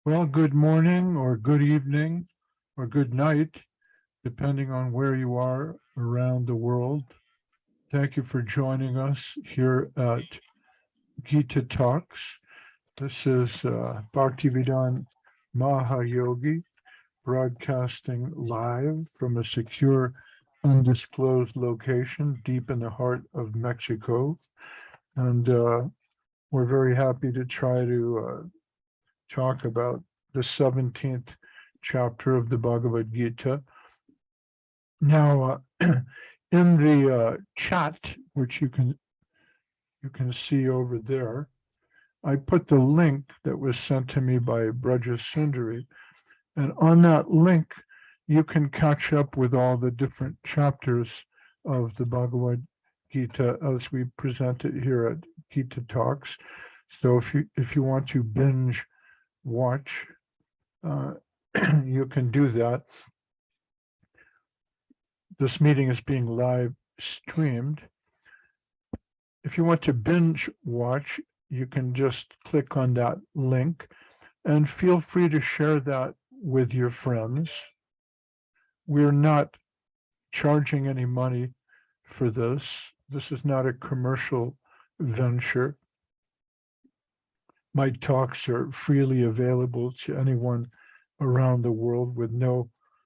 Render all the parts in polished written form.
Well, good morning or good evening or good night, depending on where you are around the world. Thank you for joining us here at Gita Talks. This is Bhaktivedanta Mahayogi broadcasting live from a secure, undisclosed location deep in the heart of Mexico. And we're very happy to try to talk about the 17th chapter of the Bhagavad Gita. Now, in the chat, which you can see over there, I put the link that was sent to me by Braja Sundari, and on that link, you can catch up with all the different chapters of the Bhagavad Gita as we present it here at Gita Talks. So if you want to binge watch, you can do that. This meeting is being live streamed. If you want to binge watch, you can just click on that link and feel free to share that with your friends. We're not charging any money for this. This is not a commercial venture. My talks are freely available to anyone around the world with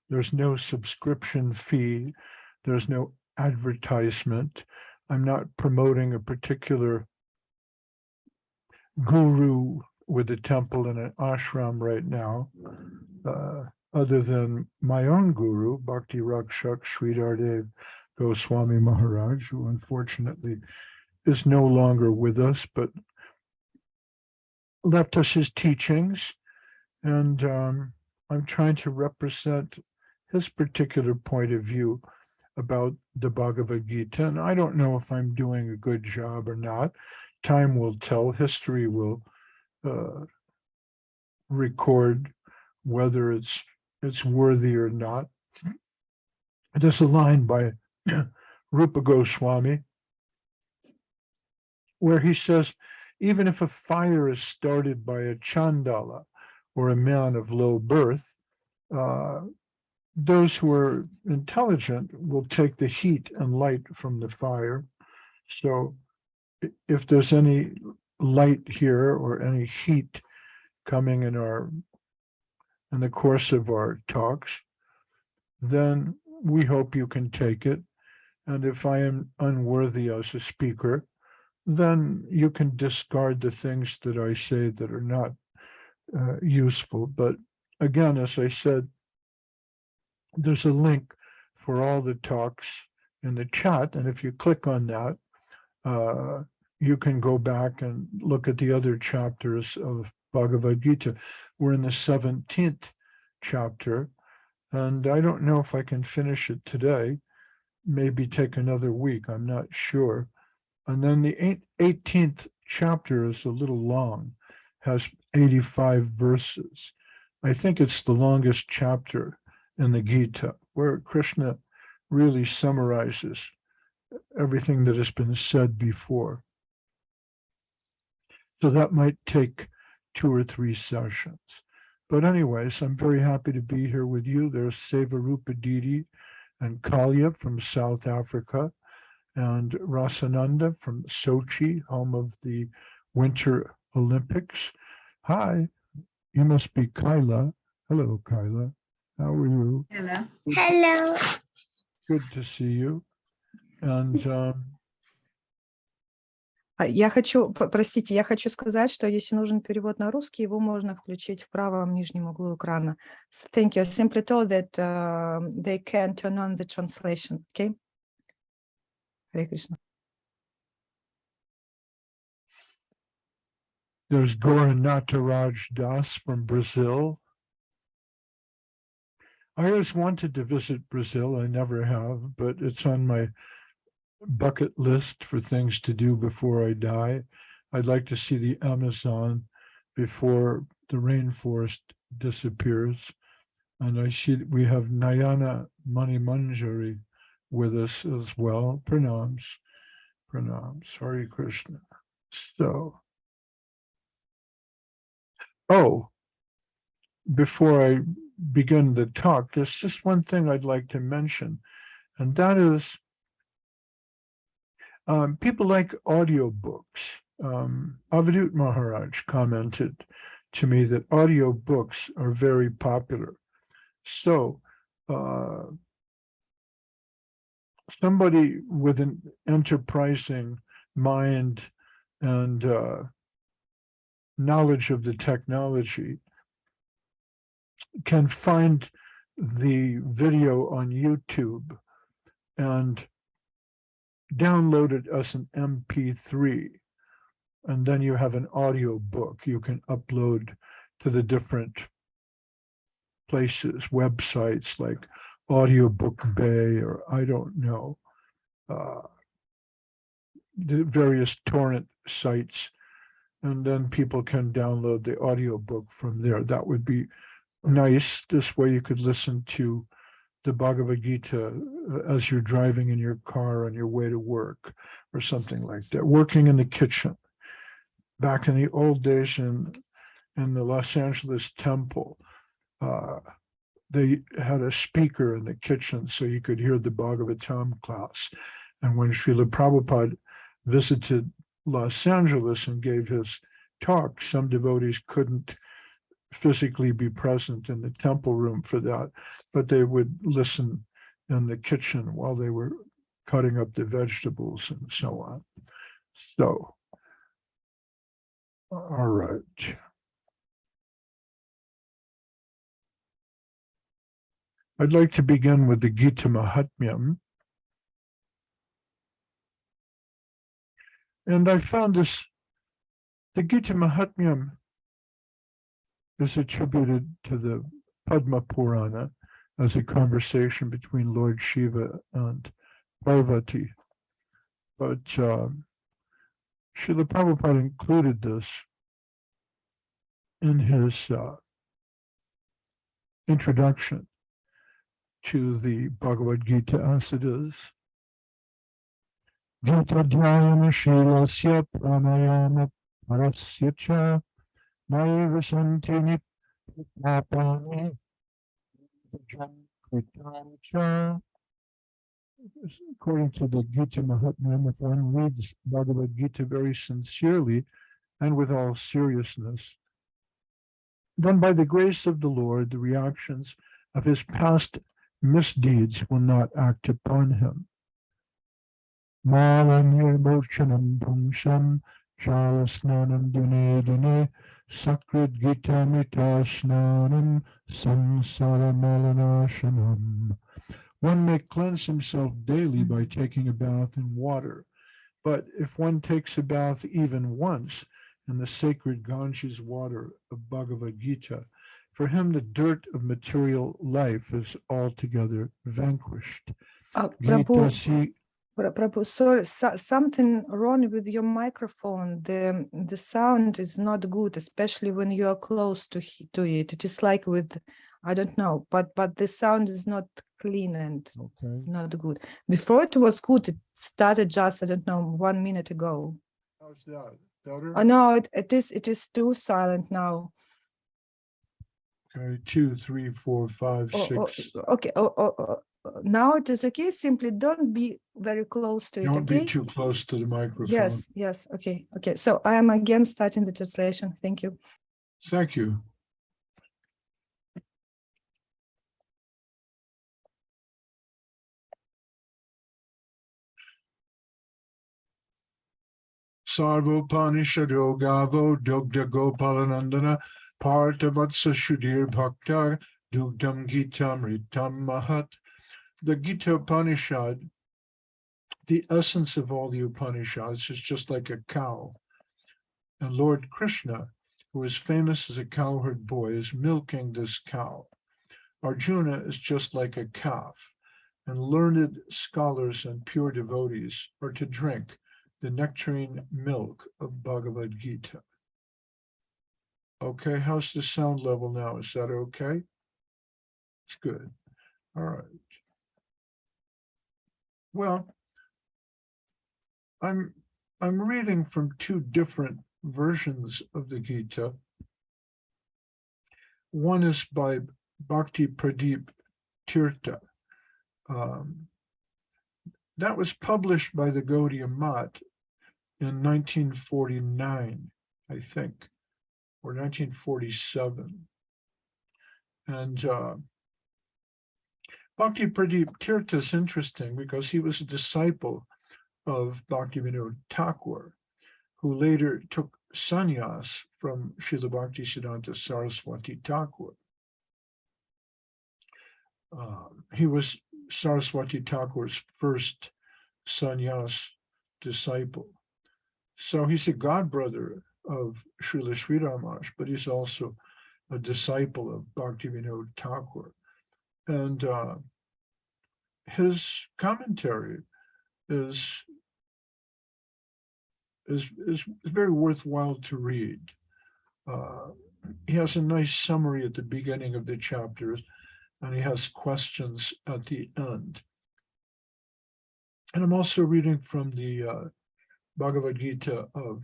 there's no subscription fee. There's no advertisement. I'm not promoting a particular guru with a temple and an ashram right now, other than my own guru, Bhakti Rakshak Sridhar Dev Goswami Maharaj, who unfortunately is no longer with us, but left us his teachings. And I'm trying to represent his particular point of view about the Bhagavad Gita. And I don't know if I'm doing a good job or not. Time will tell. History will record whether it's worthy or not. There's a line by Rupa Goswami where he says, even if a fire is started by a Chandala or a man of low birth, those who are intelligent will take the heat and light from the fire. So if there's any light here or any heat coming in the course of our talks, then we hope you can take it. And if I am unworthy as a speaker, then you can discard the things that I say that are not useful. But again, as I said, there's a link for all the talks in the chat. And if you click on that, you can go back and look at the other chapters of Bhagavad Gita. We're in the 17th chapter, and I don't know if I can finish it today. Maybe take another week, I'm not sure. And then the 18th chapter is a little long, has 85 verses. I think it's the longest chapter in the Gita, where Krishna really summarizes everything that has been said before. So that might take 2 or 3 sessions. But anyways, I'm very happy to be here with you. There's Sevarupa Didi and Kalya from South Africa, and Rasananda from Sochi, home of the Winter Olympics. Hi, you must be Kyla. Hello, Kyla. How are you? Hello. Hello. Good to see you. And Я хочу, простите, я хочу сказать, что если нужен перевод на русский, его можно включить в правом нижнем углу экрана. Thank you. I simply told that they can turn on the translation. Okay? Hare Krishna. there's Gora Nataraj Das from Brazil. I always wanted to visit Brazil. I never have, but it's on my bucket list for things to do before I die. I'd like to see the Amazon before the rainforest disappears. And I see that we have Nayana Manimanjari with us as well. Pranams, pranams, Hare Krishna. So, oh, before I begin the talk, there's just one thing I'd like to mention, and that is people like audiobooks. Avadut Maharaj commented to me that audiobooks are very popular. So somebody with an enterprising mind and knowledge of the technology can find the video on YouTube and download it as an MP3. And then you have an audio book you can upload to the different places, websites like Audiobook Bay, or I don't know, the various torrent sites. And then people can download the audiobook from there. That would be nice. This way you could listen to the Bhagavad Gita as you're driving in your car on your way to work or something like that. Working in the kitchen. Back in the old days in the Los Angeles temple, they had a speaker in the kitchen so you could hear the Bhagavatam class. And when Srila Prabhupada visited Los Angeles and gave his talk, some devotees couldn't physically be present in the temple room for that, but they would listen in the kitchen while they were cutting up the vegetables and so on. So, all right. I'd like to begin with the Gita Mahatmyam. And I found this, the Gita Mahatmyam is attributed to the Padma Purana as a conversation between Lord Shiva and Parvati. But Srila Prabhupada included this in his introduction to the Bhagavad Gita as it is. Gita Dhyayana Shilasya Pranayama Parasya Cha Naiva Santini Papani Vajam Kritani Cha. According to the Gita Mahatmya, if one reads Bhagavad Gita very sincerely and with all seriousness, then by the grace of the Lord, the reactions of his past misdeeds will not act upon him. Malanirmochanam bhungsham shalasnanam dune dune sakrit gitamrita snanam samsara malanashanam. One may cleanse himself daily by taking a bath in water, but if one takes a bath even once in the sacred Ganges water of Bhagavad Gita, for him the dirt of material life is altogether vanquished. Prabhu, sorry, something wrong with your microphone. The sound is not good, especially when you are close to it. It is like with, I don't know, but the sound is not clean and not good. Before it was good. It started just, I don't know, 1 minute ago. How's that? Better? Oh no, it is too silent now. Okay, 2, 3, 4, 5, 6. Okay. Now it is okay. Simply don't be very close to it. Don't Okay? be too close to the microphone. Yes. Okay. So I am again starting the translation. Thank you. Thank you. Sarvopanishado Gavo Dogda Gopalanandana Parthavatsa Shudir Bhaktar Dugdam Gitam Ritam Mahat. The Gita Upanishad, the essence of all the Upanishads, is just like a cow. And Lord Krishna, who is famous as a cowherd boy, is milking this cow. Arjuna is just like a calf, and learned scholars and pure devotees are to drink the nectarine milk of Bhagavad Gita. Okay, how's the sound level now? Is that okay? It's good. All right. Well, I'm reading from two different versions of the Gita. One is by Bhakti Pradeep Tirtha. That was published by the Gaudiya Math in 1949, I think, or 1947. And Bhakti Pradeep Tirtha is interesting because he was a disciple of Bhaktivinoda Thakur, who later took sannyas from Srila Bhaktisiddhanta Saraswati Thakur. He was Saraswati Thakur's first sannyas disciple. So he's a godbrother of Srila Sri Ramanuja, but he's also a disciple of Bhaktivinoda Thakur. And his commentary is very worthwhile to read. He has a nice summary at the beginning of the chapters, and he has questions at the end. And I'm also reading from the Bhagavad Gita of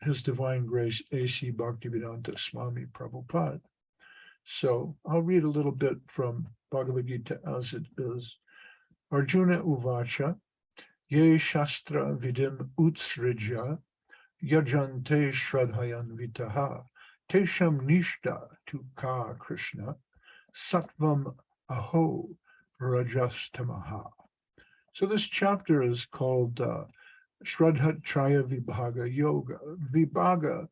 His Divine Grace A.C. Bhaktivedanta Swami Prabhupada. So I'll read a little bit from Bhagavad Gita as it is. Arjuna Uvacha, Ye Shastra Vidim Utsrija, Yajante Shradhayan Vitaha, Tesham Nishta Tu Ka Krishna, Sattvam Aho Rajastamaha. So this chapter is called Shraddha Traya Vibhaga Yoga. Vibhaga,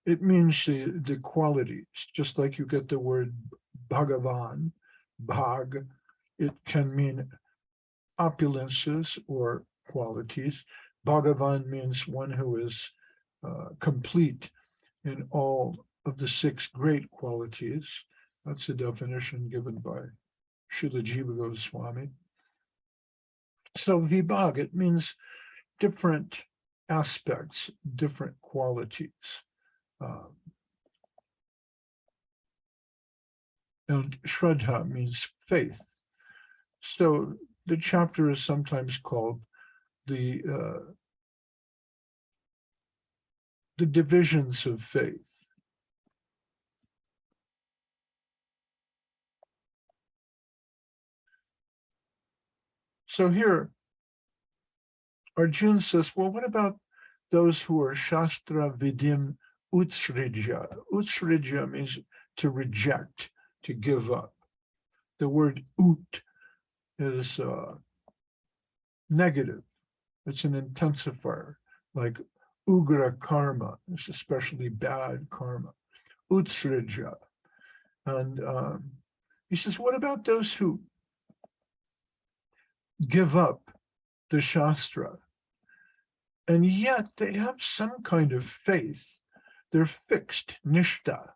it means the qualities, just like you get the word Bhagavan, Bhag, it can mean opulences or qualities. Bhagavan means one who is complete in all of the 6 great qualities. That's the definition given by Srila Jiva Goswami. So Vibhag, it means different aspects, different qualities. And Shraddha means faith. So the chapter is sometimes called the divisions of faith. So here, Arjuna says, well, what about those who are Shastra Vidim Utsrija? Utsrija means to reject, to give up. The word ut is negative. It's an intensifier, like ugra karma is especially bad karma. Utsrija. And he says, what about those who give up the Shastra, and yet they have some kind of faith? They're fixed, nishta,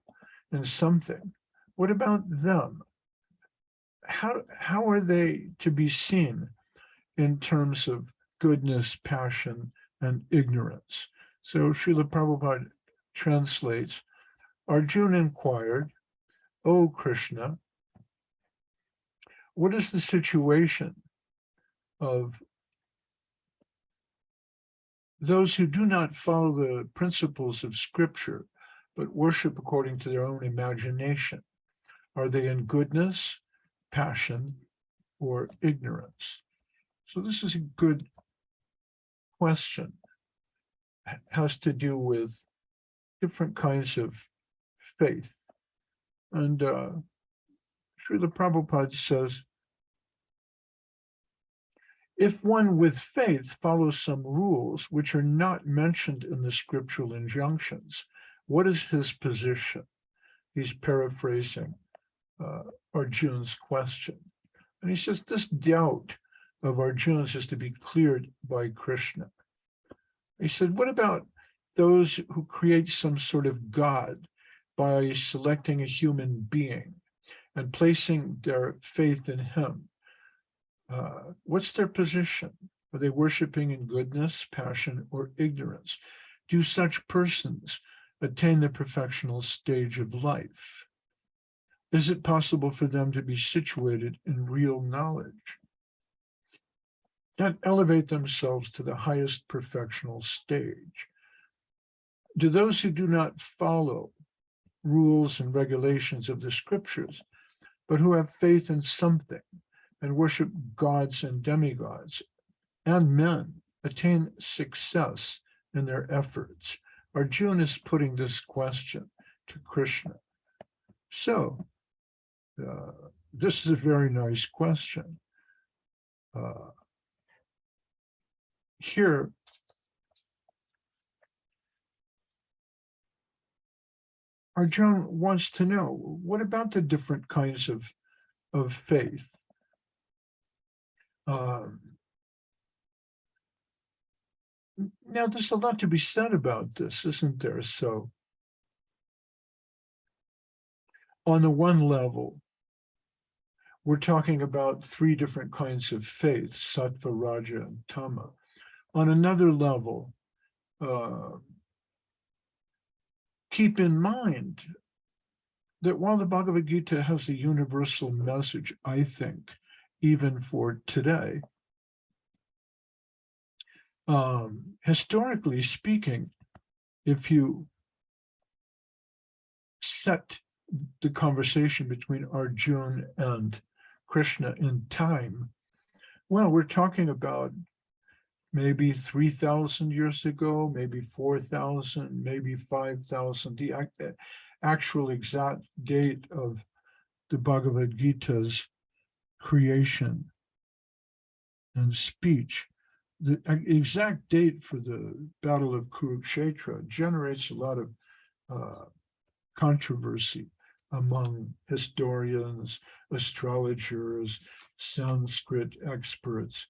in something. What about them? How are they to be seen in terms of goodness, passion, and ignorance? So Srila Prabhupada translates, Arjuna inquired, O Krishna, what is the situation of those who do not follow the principles of Scripture, but worship according to their own imagination? Are they in goodness, passion, or ignorance? So this is a good question. It has to do with different kinds of faith. And Srila Prabhupada says, if one with faith follows some rules which are not mentioned in the scriptural injunctions, what is his position? He's paraphrasing Arjuna's question. And he says this doubt of Arjuna's is to be cleared by Krishna. He said, what about those who create some sort of God by selecting a human being and placing their faith in him? What's their position? Are they worshiping in goodness, passion, or ignorance? Do such persons attain the perfectional stage of life? Is it possible for them to be situated in real knowledge and elevate themselves to the highest perfectional stage? Do those who do not follow rules and regulations of the scriptures, but who have faith in something and worship gods and demigods, and men attain success in their efforts. Arjuna is putting this question to Krishna. So, this is a very nice question. Here, Arjuna wants to know, what about the different kinds of faith? Now, there's a lot to be said about this, isn't there? So, on the one level, we're talking about three different kinds of faith, sattva, raja, and tama. On another level, keep in mind that while the Bhagavad Gita has a universal message, I think, even for today, historically speaking, if you set the conversation between Arjuna and Krishna in time, well, we're talking about maybe 3,000 years ago, maybe 4,000, maybe 5,000. The actual exact date of the Bhagavad Gita's creation and speech, the exact date for the Battle of Kurukshetra generates a lot of controversy among historians, astrologers, Sanskrit experts.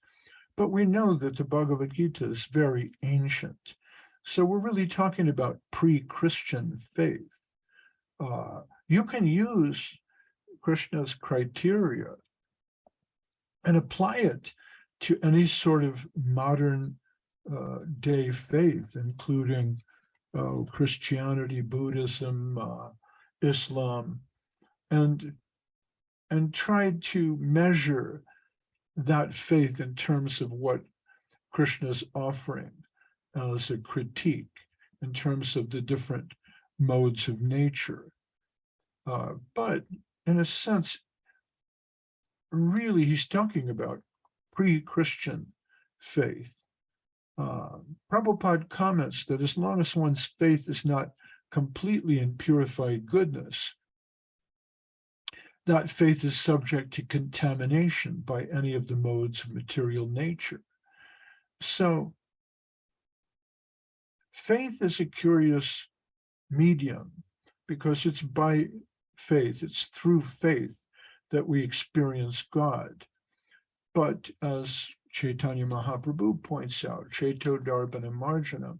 But we know that the Bhagavad Gita is very ancient. So we're really talking about pre-Christian faith. You can use Krishna's criteria and apply it to any sort of modern day faith, including Christianity, Buddhism, Islam, and try to measure that faith in terms of what Krishna's offering as a critique, in terms of the different modes of nature. But in a sense, really, he's talking about pre-Christian faith. Prabhupada comments that as long as one's faith is not completely in purified goodness, that faith is subject to contamination by any of the modes of material nature. So, faith is a curious medium because it's by faith, it's through faith that we experience God. But as Chaitanya Mahaprabhu points out, Chaito Darbana Marjanam,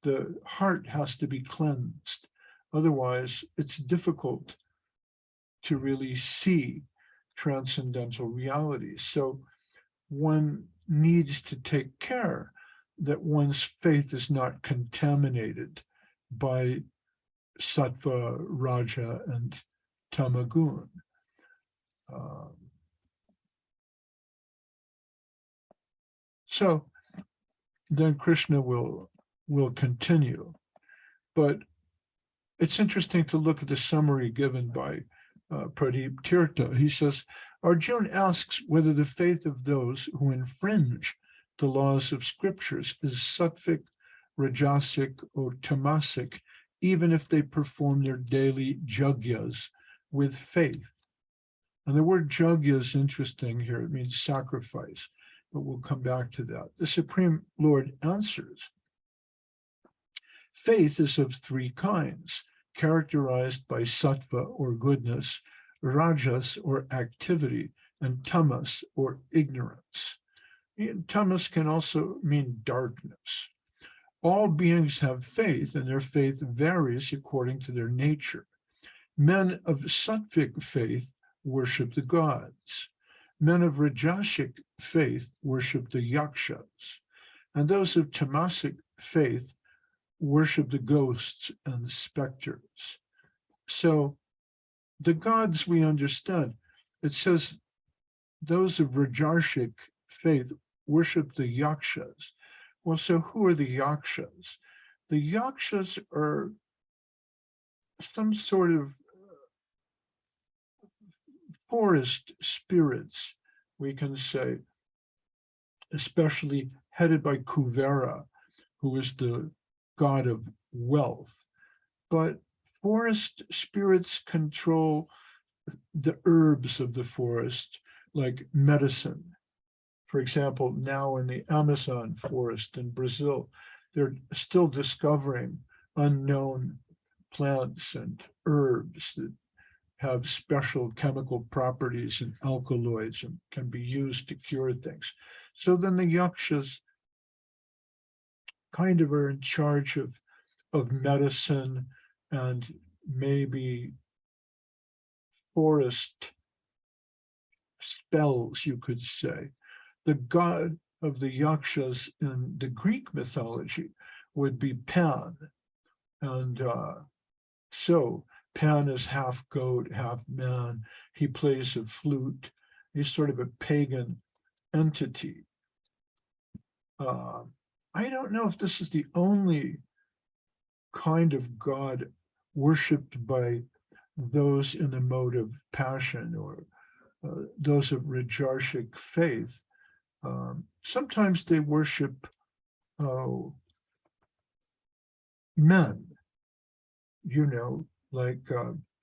the heart has to be cleansed. Otherwise, it's difficult to really see transcendental reality. So one needs to take care that one's faith is not contaminated by sattva, raja, and tamagun. So then Krishna will continue. But it's interesting to look at the summary given by Pradeep Tirtha. He says, Arjuna asks whether the faith of those who infringe the laws of scriptures is sattvic, rajasic, or tamasic, even if they perform their daily yagyas with faith. And the word yagya is interesting here. It means sacrifice, but we'll come back to that. The Supreme Lord answers, faith is of three kinds, characterized by sattva or goodness, rajas or activity, and tamas or ignorance. Tamas can also mean darkness. All beings have faith, and their faith varies according to their nature. Men of sattvic faith worship the gods. Men of rajasic faith worship the yakshas, and those of tamasic faith worship the ghosts and the specters. So the gods we understand, it says those of rajasic faith worship the yakshas. Well, so who are the yakshas? The yakshas are some sort of forest spirits, we can say, especially headed by Kuvera, who is the god of wealth. But forest spirits control the herbs of the forest, like medicine. For example, now in the Amazon forest in Brazil, they're still discovering unknown plants and herbs that have special chemical properties and alkaloids and can be used to cure things. So then the yakshas kind of are in charge of medicine and maybe forest spells, you could say. The god of the yakshas in the Greek mythology would be Pan. And so Pan is half goat, half man. He plays a flute. He's sort of a pagan entity. I don't know if this is the only kind of God worshipped by those in the mode of passion or those of Rajarsic faith. Sometimes they worship men, you know, like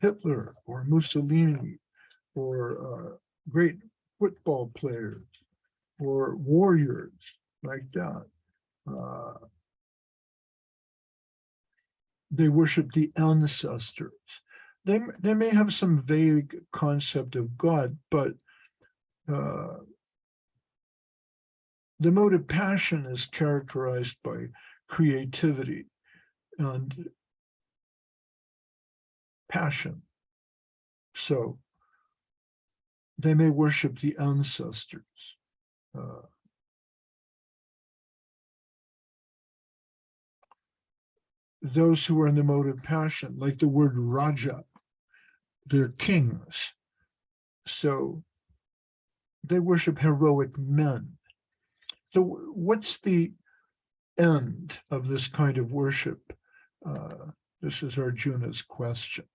Hitler or Mussolini or great football players or warriors like that. They worship the ancestors. They may have some vague concept of God, but the mode of passion is characterized by creativity and passion. So they may worship the ancestors. Those who are in the mode of passion, like the word Raja, they're kings. So they worship heroic men. So what's the end of this kind of worship? This is Arjuna's question.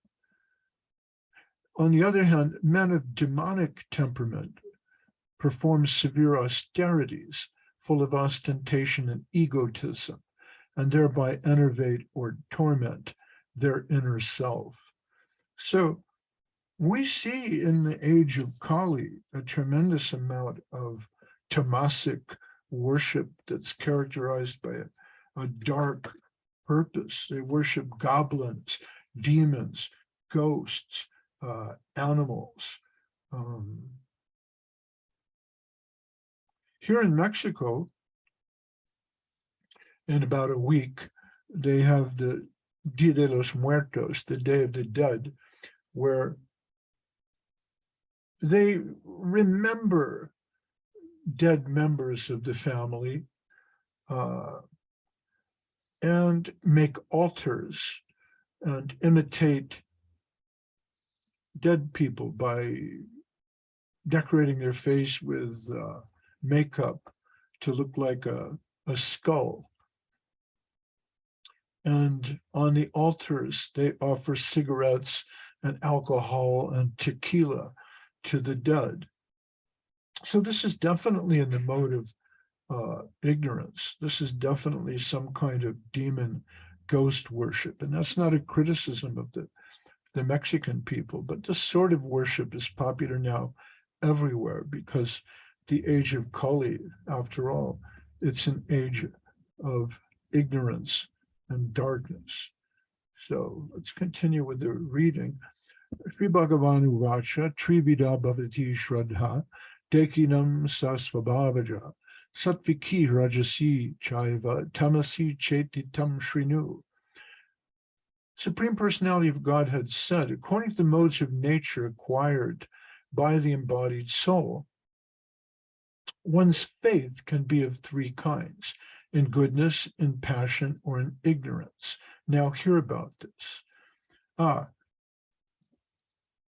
On the other hand, men of demonic temperament perform severe austerities full of ostentation and egotism, and thereby enervate or torment their inner self. So we see in the age of Kali a tremendous amount of tamasic worship that's characterized by a dark purpose. They worship goblins, demons, ghosts, animals. Here in Mexico, in about a week, they have the Dia de los Muertos, the Day of the Dead, where they remember dead members of the family and make altars and imitate dead people by decorating their face with makeup to look like a skull. And on the altars, they offer cigarettes and alcohol and tequila to the dead. So this is definitely in the mode of ignorance. This is definitely some kind of demon ghost worship. And that's not a criticism of the Mexican people, but this sort of worship is popular now everywhere because the age of Kali, after all, it's an age of ignorance and darkness. So let's continue with the reading. Sri Bhagavanu Vacha, Trivida Bhavati Shraddha, Dekinam Sasvabhavaja, Satviki Rajasi Chaiva, Tamasi Chetitam Shrinu. Supreme Personality of Godhead said, according to the modes of nature acquired by the embodied soul, one's faith can be of three kinds: in goodness, in passion, or in ignorance. Now hear about this.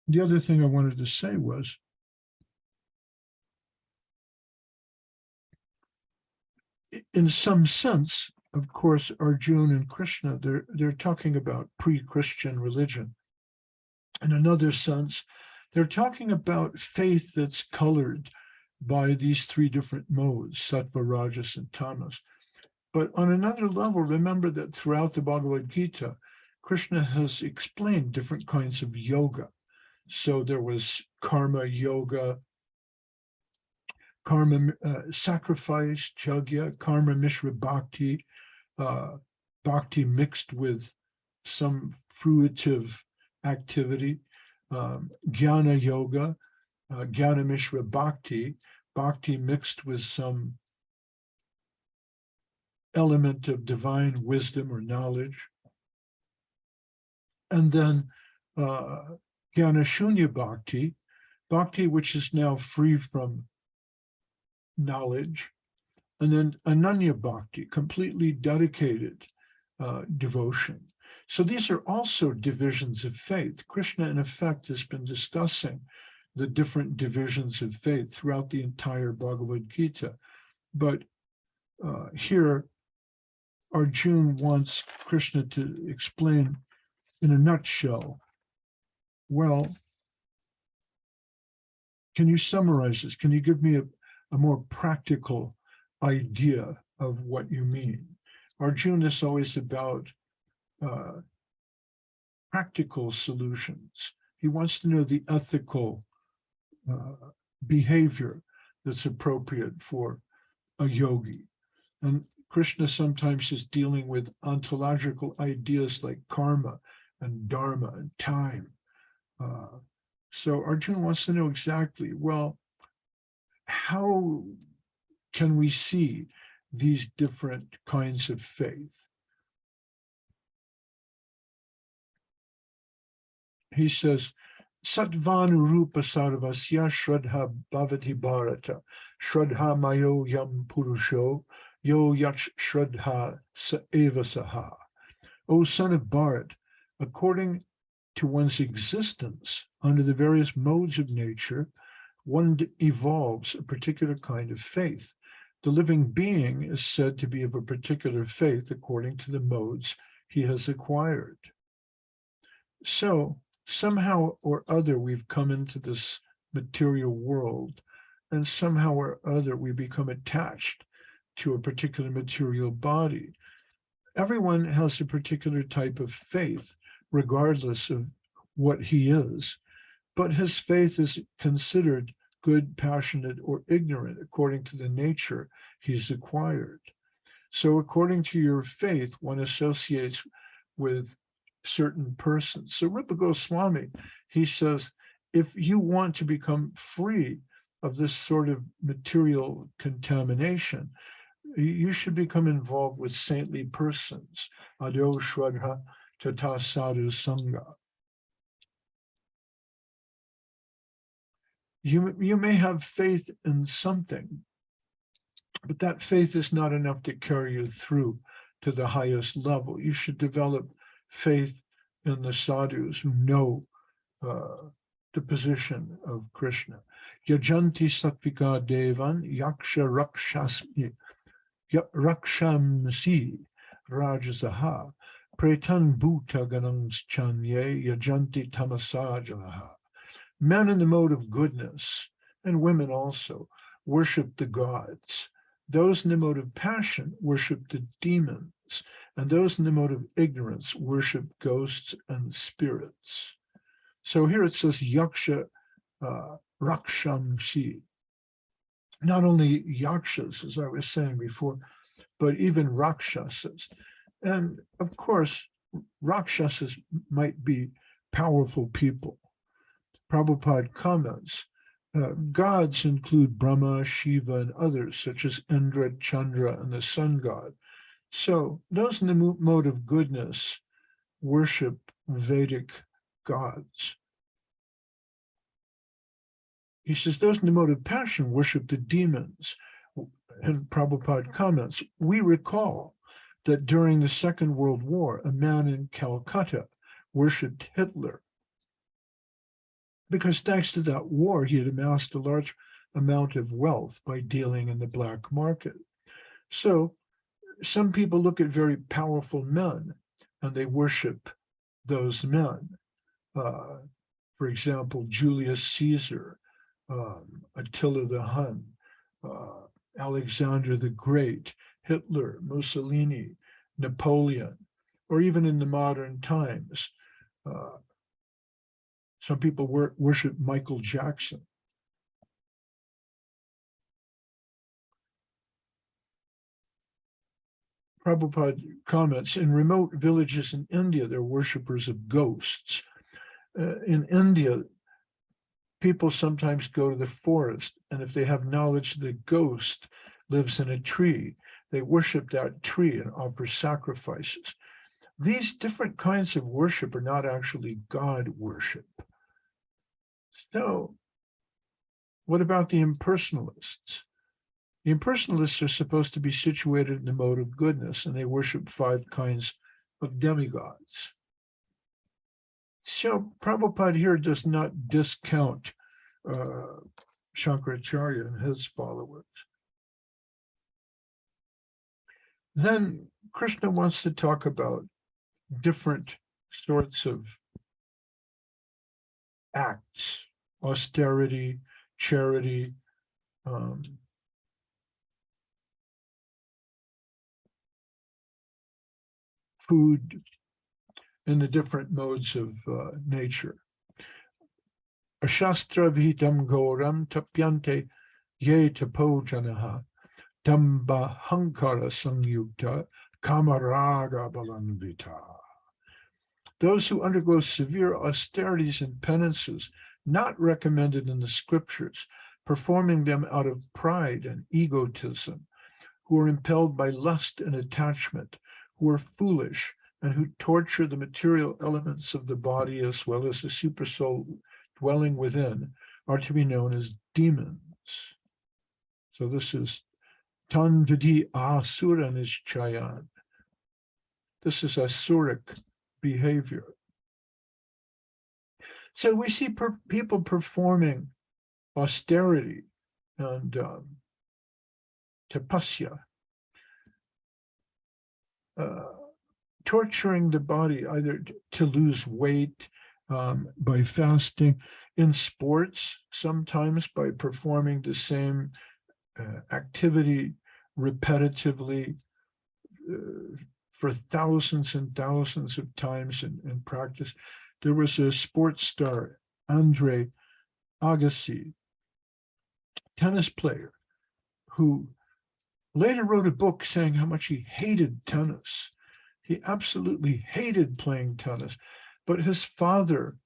The other thing I wanted to say was, in some sense, of course, Arjuna and Krishna, they're talking about pre-Christian religion. In another sense, they're talking about faith that's colored by these three different modes, sattva, rajas, and tamas. But on another level, remember that throughout the Bhagavad Gita, Krishna has explained different kinds of yoga. So there was karma yoga, karma sacrifice, yajna, karma mishra bhakti, bhakti mixed with some fruitive activity, jnana yoga, jnana mishra bhakti, bhakti mixed with some element of divine wisdom or knowledge. And then jnana shunya bhakti, bhakti which is now free from knowledge, and then ananya bhakti, completely dedicated devotion. So these are also divisions of faith. Krishna, in effect, has been discussing the different divisions of faith throughout the entire Bhagavad Gita. But here, Arjuna wants Krishna to explain in a nutshell. Well, can you summarize this? Can you give me a more practical idea of what you mean? Arjuna is always about practical solutions. He wants to know the ethical behavior that's appropriate for a yogi. And Krishna sometimes is dealing with ontological ideas like karma and dharma and time. So Arjuna wants to know exactly, well, how can we see these different kinds of faith? He says, Sattvanurupa sarvasya shraddha bhavati bharata, shraddha mayo yam purusho, yo yach shraddha sa eva saha. O son of Bharat, according to one's existence under the various modes of nature, one evolves a particular kind of faith. The living being is said to be of a particular faith according to the modes he has acquired. So, somehow or other, we've come into this material world, and somehow or other, we become attached to a particular material body. Everyone has a particular type of faith, regardless of what he is, but his faith is considered good, passionate, or ignorant according to the nature he's acquired. So according to your faith, one associates with certain persons. So Rupa Goswami, he says, if you want to become free of this sort of material contamination, you should become involved with saintly persons. Ado Shraddha Tata Sadhu Sangha. You may have faith in something, but that faith is not enough to carry you through to the highest level. You should develop faith in the sadhus who know the position of Krishna. Yajanti sattvika devan yaksha rakshamsi rajasaha pretan bhuta ganams chanye yajanti tamasajalaha. Men in the mode of goodness, and women also, worship the gods. Those in the mode of passion worship the demons, and those in the mode of ignorance worship ghosts and spirits. So here it says yaksha rakshamsi. Not only yakshas, as I was saying before, but even rakshasas. And of course, rakshasas might be powerful people. Prabhupada comments, gods include Brahma, Shiva, and others, such as Indra, Chandra, and the sun god. So those in the mode of goodness worship Vedic gods. He says those in the mode of passion worship the demons. And Prabhupada comments, we recall that during the Second World War, a man in Calcutta worshipped Hitler, because thanks to that war, he had amassed a large amount of wealth by dealing in the black market. So some people look at very powerful men and they worship those men. For example, Julius Caesar, Attila the Hun, Alexander the Great, Hitler, Mussolini, Napoleon, or even in the modern times. Some people worship Michael Jackson. Prabhupada comments, in remote villages in India, they're worshippers of ghosts. In India, people sometimes go to the forest, and if they have knowledge the ghost lives in a tree, they worship that tree and offer sacrifices. These different kinds of worship are not actually God worship. So, what about the impersonalists? The impersonalists are supposed to be situated in the mode of goodness, and they worship 5 kinds of demigods. So Prabhupada here does not discount Shankaracharya and his followers. Then Krishna wants to talk about different sorts of acts, austerity, charity, food, in the different modes of nature. Ashastra vitam goram tapyante ye tapojanaha damba hankara sangyukta kamaraga balanvita. Those who undergo severe austerities and penances not recommended in the scriptures, performing them out of pride and egotism, who are impelled by lust and attachment, who are foolish, and who torture the material elements of the body as well as the supersoul dwelling within, are to be known as demons. So this is Tandvidi Asuranischayan. This is asuric behavior. So we see people performing austerity and tapasya, torturing the body either to lose weight by fasting, in sports, sometimes by performing the same activity repetitively for thousands and thousands of times in practice. There was a sports star, Andre Agassi, tennis player, who later wrote a book saying how much he hated tennis. He absolutely hated playing tennis, but his father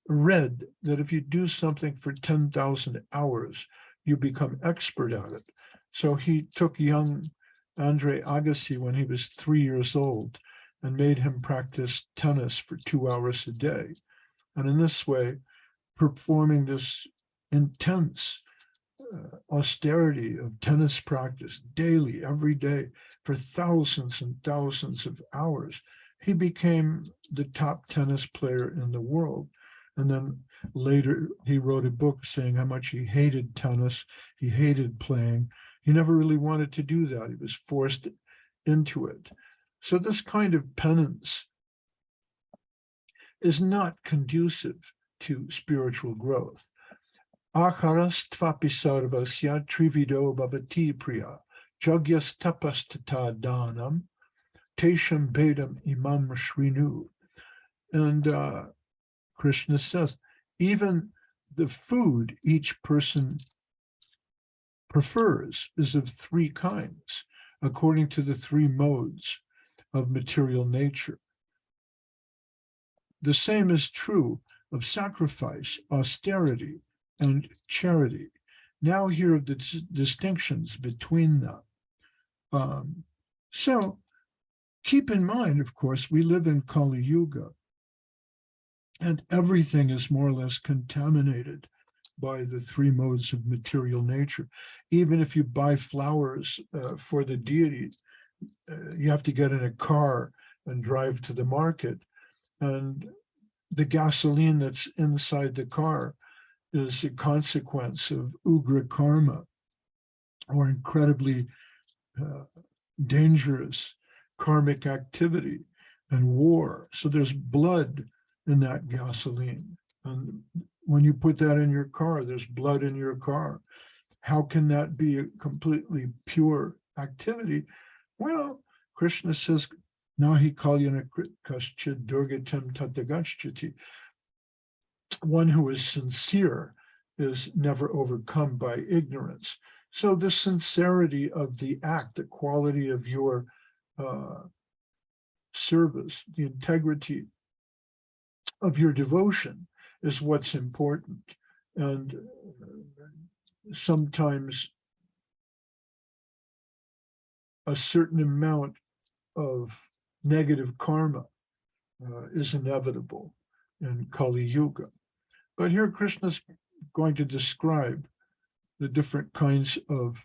read that if you do something for 10,000 hours, you become expert at it. So he took young Andre Agassi when he was 3 years old and made him practice tennis for 2 hours a day. And in this way, performing this intense austerity of tennis practice daily, every day, for thousands and thousands of hours, he became the top tennis player in the world. And then later he wrote a book saying how much he hated tennis, he hated playing. He never really wanted to do that. He was forced into it. So this kind of penance is not conducive to spiritual growth. Akharastvapi sarvasya trivido bhavati priya jagyas tapastata dhanam tesham bedam imam shrinu. And Krishna says, even the food each person prefers is of 3 kinds, according to the 3 modes of material nature. The same is true of sacrifice, austerity, and charity. Now here are the distinctions between them. So keep in mind, of course, we live in Kali Yuga, and everything is more or less contaminated by the 3 modes of material nature. Even if you buy flowers for the deity, you have to get in a car and drive to the market. And the gasoline that's inside the car is a consequence of ugra karma, or incredibly dangerous karmic activity and war. So there's blood in that gasoline. And when you put that in your car, there's blood in your car. How can that be a completely pure activity? Well, Krishna says, Nahi kalyana kaschid durgatam tatagachchati. One who is sincere is never overcome by ignorance. So the sincerity of the act, the quality of your service, the integrity of your devotion is what's important. And sometimes a certain amount of negative karma is inevitable in Kali Yuga. But here Krishna's going to describe the different kinds of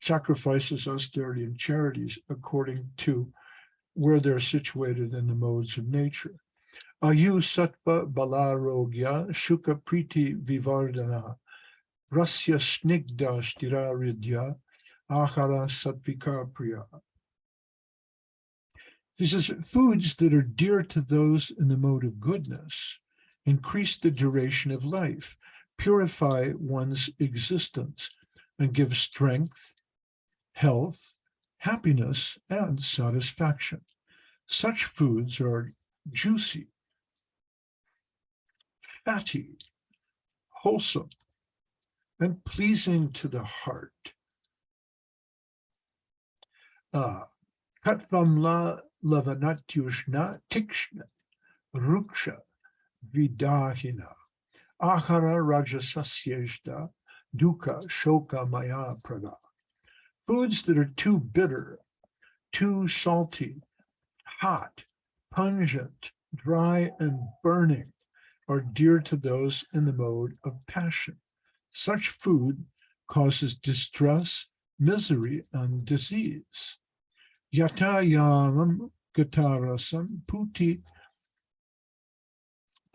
sacrifices, austerity, and charities according to where they're situated in the modes of nature. Ayu sattva balarogya shuka priti vivardana rasya snigda stiraridya ahara sattvika priya. He says, foods that are dear to those in the mode of goodness increase the duration of life, purify one's existence, and give strength, health, happiness, and satisfaction. Such foods are juicy, fatty, wholesome, and pleasing to the heart. Katvamla lavanatyushna tikshna ruksha vidahina ahara rajasasyeshta dukkha shoka maya prada. Foods that are too bitter, too salty, hot, pungent, dry, and burning are dear to those in the mode of passion. Such food causes distress, misery, and disease. Yatayamam gatarasam puti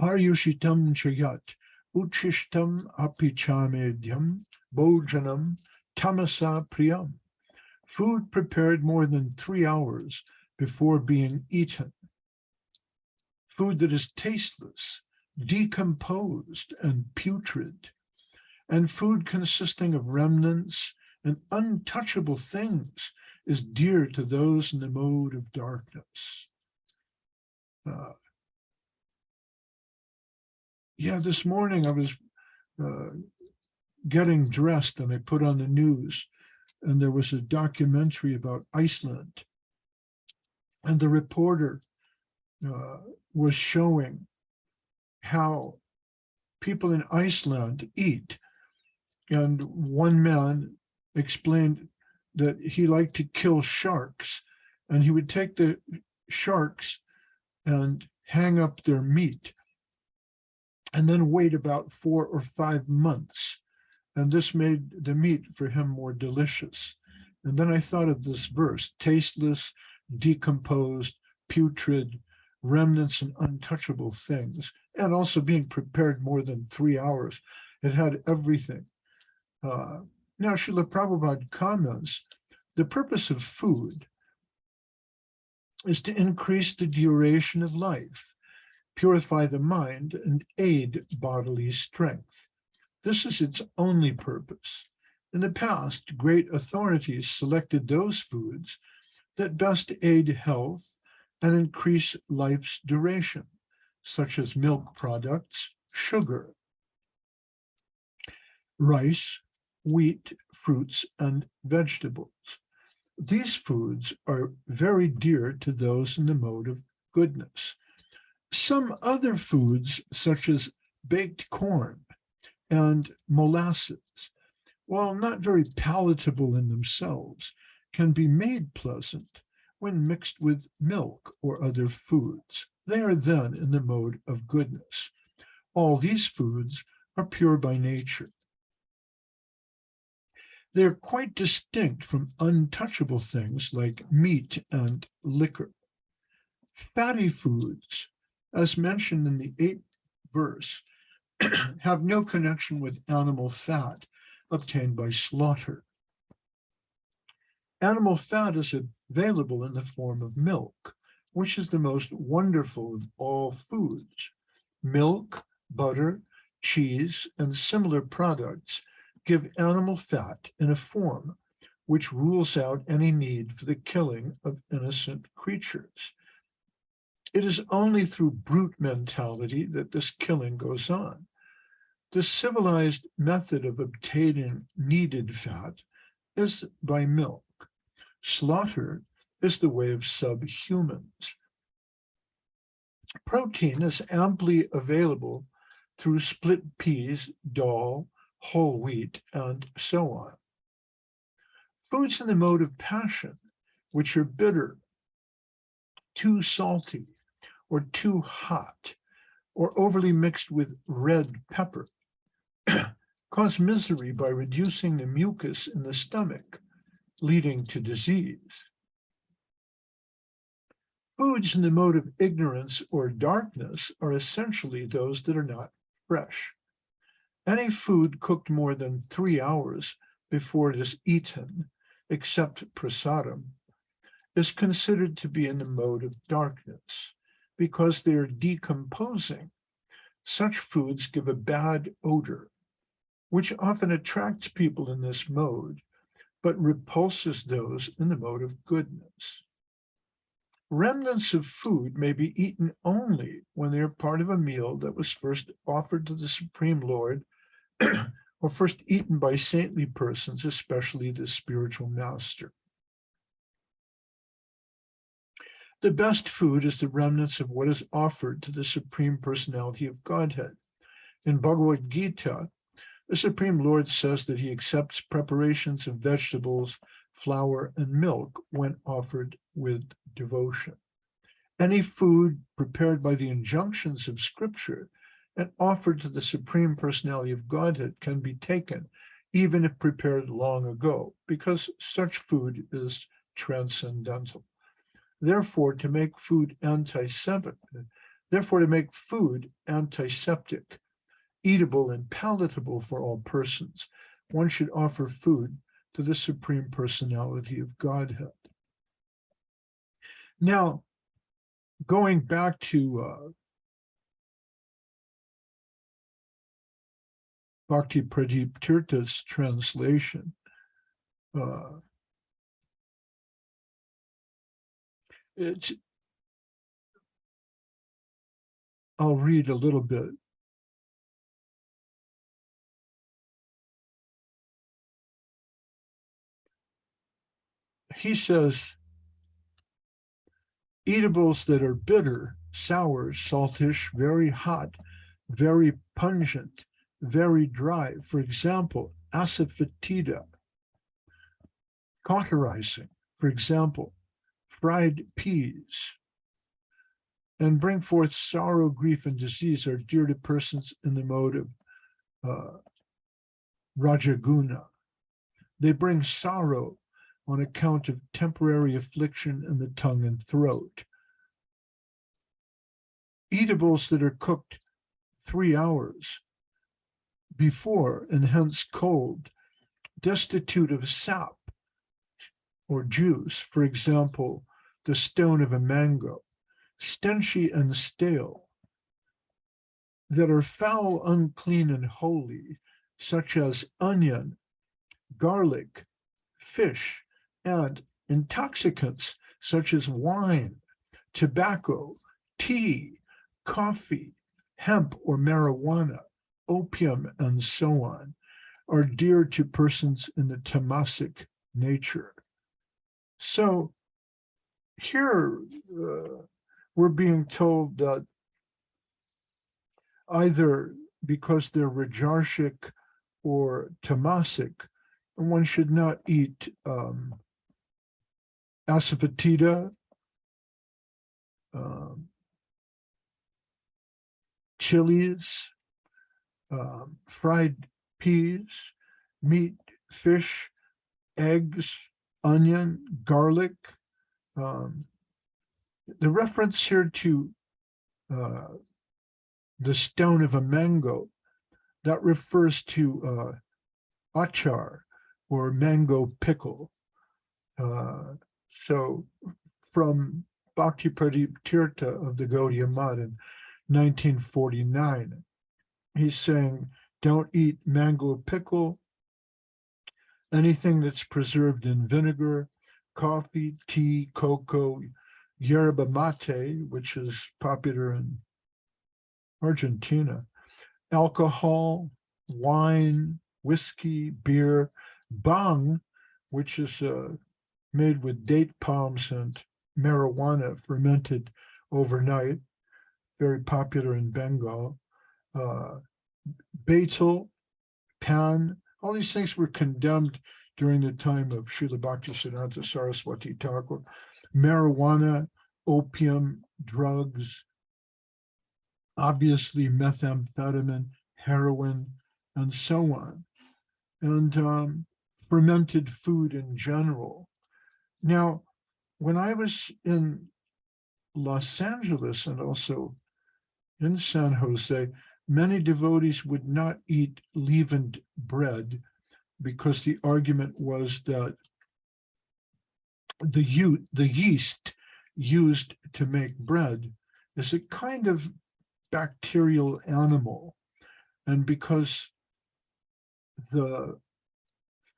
paryushitam chayat uchishtam apichamedhyam bhojanam tamasa priyam. Food prepared more than 3 hours before being eaten. Food that is tasteless, decomposed, and putrid. And food consisting of remnants and untouchable things is dear to those in the mode of darkness. This morning I was getting dressed and I put on the news, and there was a documentary about Iceland. And the reporter was showing how people in Iceland eat. And one man explained that he liked to kill sharks, and he would take the sharks and hang up their meat and then wait about 4 or 5 months. And this made the meat for him more delicious. And then I thought of this verse, tasteless, decomposed, putrid, remnants and untouchable things, and also being prepared more than 3 hours. It had everything. Now, Srila Prabhupada comments, the purpose of food is to increase the duration of life, purify the mind, and aid bodily strength. This is its only purpose. In the past, great authorities selected those foods that best aid health and increase life's duration, such as milk products, sugar, rice, wheat, fruits, and vegetables. These foods are very dear to those in the mode of goodness. Some other foods, such as baked corn and molasses, while not very palatable in themselves, can be made pleasant when mixed with milk or other foods. They are then in the mode of goodness. All these foods are pure by nature. They are quite distinct from untouchable things like meat and liquor. Fatty foods, as mentioned in the 8th verse, have no connection with animal fat obtained by slaughter. Animal fat is available in the form of milk, which is the most wonderful of all foods. Milk, butter, cheese, and similar products give animal fat in a form which rules out any need for the killing of innocent creatures. It is only through brute mentality that this killing goes on. The civilized method of obtaining needed fat is by milk. Slaughter is the way of subhumans. Protein is amply available through split peas, dal, whole wheat, and so on. Foods in the mode of passion, which are bitter, too salty, or too hot, or overly mixed with red pepper, cause misery by reducing the mucus in the stomach, leading to disease. Foods in the mode of ignorance or darkness are essentially those that are not fresh. Any food cooked more than 3 hours before it is eaten, except prasadam, is considered to be in the mode of darkness because they are decomposing. Such foods give a bad odor, which often attracts people in this mode, but repulses those in the mode of goodness. Remnants of food may be eaten only when they are part of a meal that was first offered to the Supreme Lord or first eaten by saintly persons, especially the spiritual master. The best food is the remnants of what is offered to the Supreme Personality of Godhead. In Bhagavad Gita, the Supreme Lord says that he accepts preparations of vegetables, flour, and milk when offered with devotion. Any food prepared by the injunctions of Scripture and offered to the Supreme Personality of Godhead can be taken, even if prepared long ago, because such food is transcendental. Therefore, to make food antiseptic, eatable and palatable for all persons, one should offer food to the Supreme Personality of Godhead. Now, going back to Bhakti Pradeep Tirtha's translation, I'll read a little bit. He says, eatables that are bitter, sour, saltish, very hot, very pungent, very dry, for example, asafoetida, cauterizing, for example, fried peas, and bring forth sorrow, grief, and disease are dear to persons in the mode of Rajaguna. They bring sorrow on account of temporary affliction in the tongue and throat. Eatables that are cooked 3 hours before and hence cold, destitute of sap or juice, for example, the stone of a mango, stenchy and stale, that are foul, unclean, and holy, such as onion, garlic, fish, and intoxicants such as wine, tobacco, tea, coffee, hemp or marijuana, opium, and so on, are dear to persons in the tamasic nature. So here we're being told that either because they're rajarsic or tamasic, one should not eat asafoetida, chilies, fried peas, meat, fish, eggs, onion, garlic. The reference here to the stone of a mango, that refers to achar or mango pickle. So from Bhakti Pradip Tirtha of the Gaudiya Math in 1949, he's saying, don't eat mango pickle, anything that's preserved in vinegar, coffee, tea, cocoa, yerba mate, which is popular in Argentina, alcohol, wine, whiskey, beer, bhang, which is made with date palms and marijuana fermented overnight, very popular in Bengal, betel, pan, all these things were condemned during the time of Srila Bhaktisiddhanta Saraswati Thakur. Marijuana, opium, drugs, obviously methamphetamine, heroin, and so on, and fermented food in general. Now, when I was in Los Angeles and also in San Jose, many devotees would not eat leavened bread because the argument was that the yeast used to make bread is a kind of bacterial animal. And because the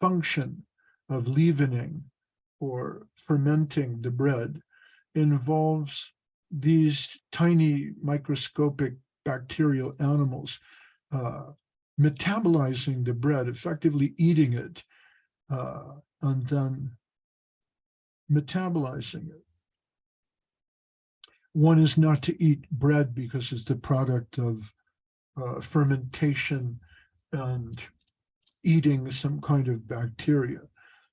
function of leavening or fermenting the bread involves these tiny microscopic bacterial animals metabolizing the bread, effectively eating it, and then metabolizing it. One is not to eat bread because it's the product of fermentation and eating some kind of bacteria.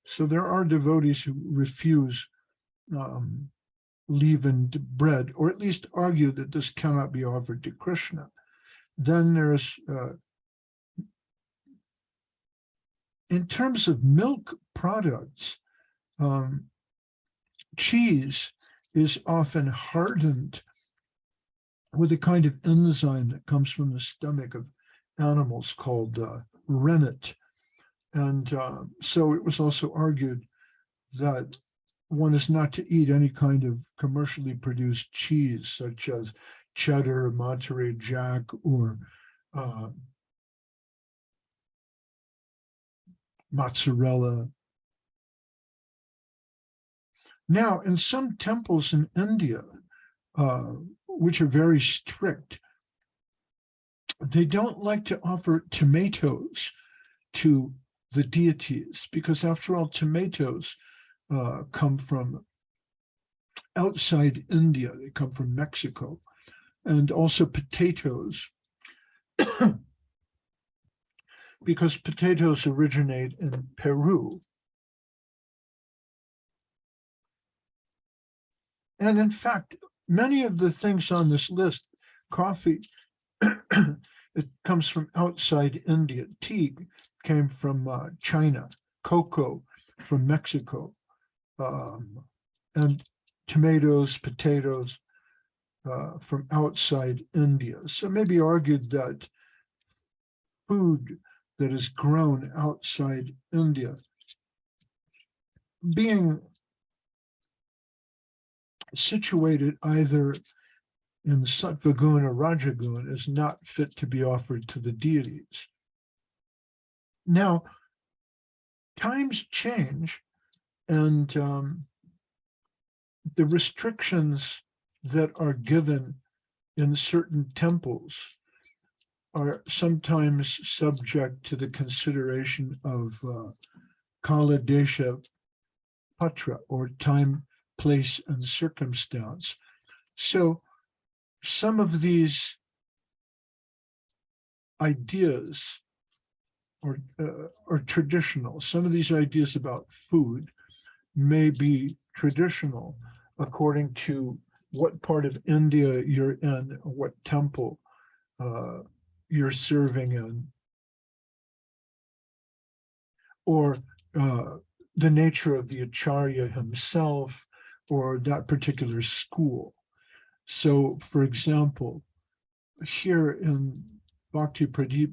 So there are devotees who refuse leavened bread, or at least argue that this cannot be offered to Krishna. Then there's, in terms of milk products, cheese is often hardened with a kind of enzyme that comes from the stomach of animals called rennet. And so it was also argued that one is not to eat any kind of commercially produced cheese, such as cheddar, Monterey Jack, or mozzarella. Now, in some temples in India, which are very strict, they don't like to offer tomatoes to the deities, because after all, tomatoes come from outside India. They come from Mexico, and also potatoes, because potatoes originate in Peru. And in fact, many of the things on this list, coffee, it comes from outside India. Tea came from China, cocoa from Mexico, and tomatoes, potatoes from outside India. So maybe argued that food that is grown outside India, being situated either in Sattvagun or Rajagun, is not fit to be offered to the deities. Now, times change, and the restrictions that are given in certain temples are sometimes subject to the consideration of Kala Desha Patra, or time, place, and circumstance. So some of these ideas are traditional. Some of these ideas about food may be traditional according to what part of India you're in, or what temple you're serving in, or the nature of the Acharya himself, or that particular school. So, for example, here in Bhakti Pradip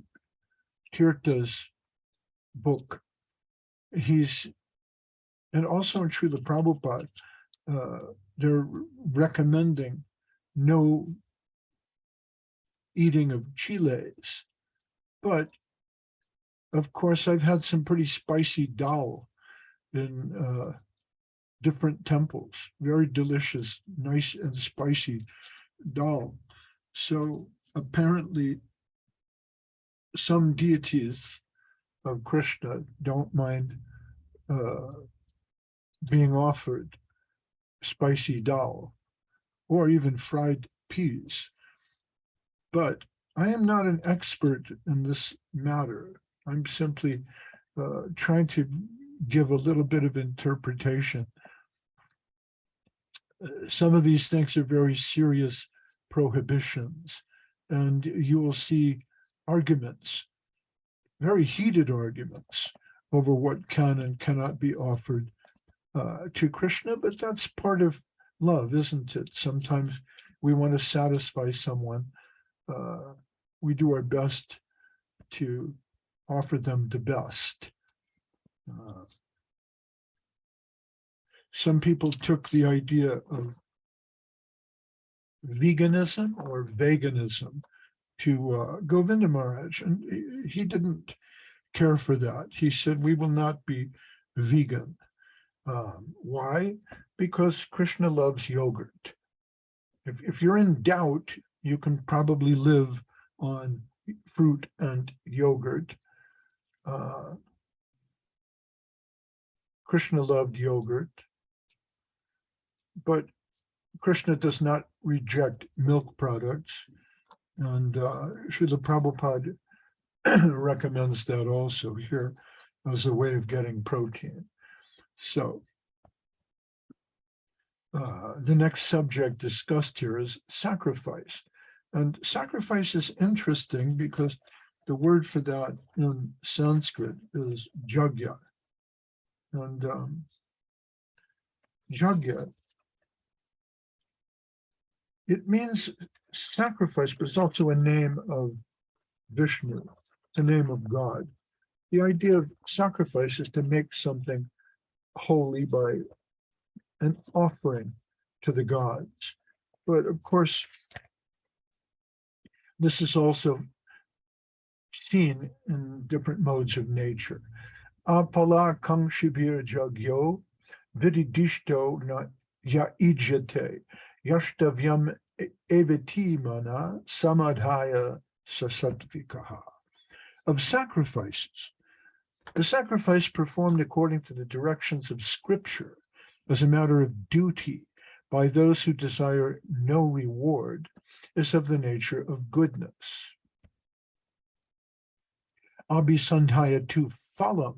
Tirtha's book, he's And also in Srila Prabhupada, they're recommending no eating of chiles. But of course, I've had some pretty spicy dal in different temples, very delicious, nice and spicy dal. So apparently some deities of Krishna don't mind being offered spicy dal or even fried peas. But I am not an expert in this matter. I'm simply trying to give a little bit of interpretation. Some of these things are very serious prohibitions, and you will see arguments, very heated arguments, over what can and cannot be offered to Krishna, but that's part of love, isn't it? Sometimes we want to satisfy someone. We do our best to offer them the best. Some people took the idea of veganism or veganism to Govinda Maharaj, and he didn't care for that. He said, we will not be vegan. Why? Because Krishna loves yogurt. If you're in doubt, you can probably live on fruit and yogurt. Krishna loved yogurt, but Krishna does not reject milk products, and Srila Prabhupada recommends that also here as a way of getting protein. So the next subject discussed here is sacrifice. And sacrifice is interesting because the word for that in Sanskrit is jagya. And jagya, it means sacrifice, but it's also a name of Vishnu, the name of God. The idea of sacrifice is to make something holy by an offering to the gods. But of course, this is also seen in different modes of nature. Apala kang shibir jagyo vididishto na yaijate yashtavyam eviti mana samadhaya sasatvikaha. Of sacrifices, the sacrifice performed according to the directions of Scripture as a matter of duty by those who desire no reward is of the nature of goodness. Abhisandhaya tu phalam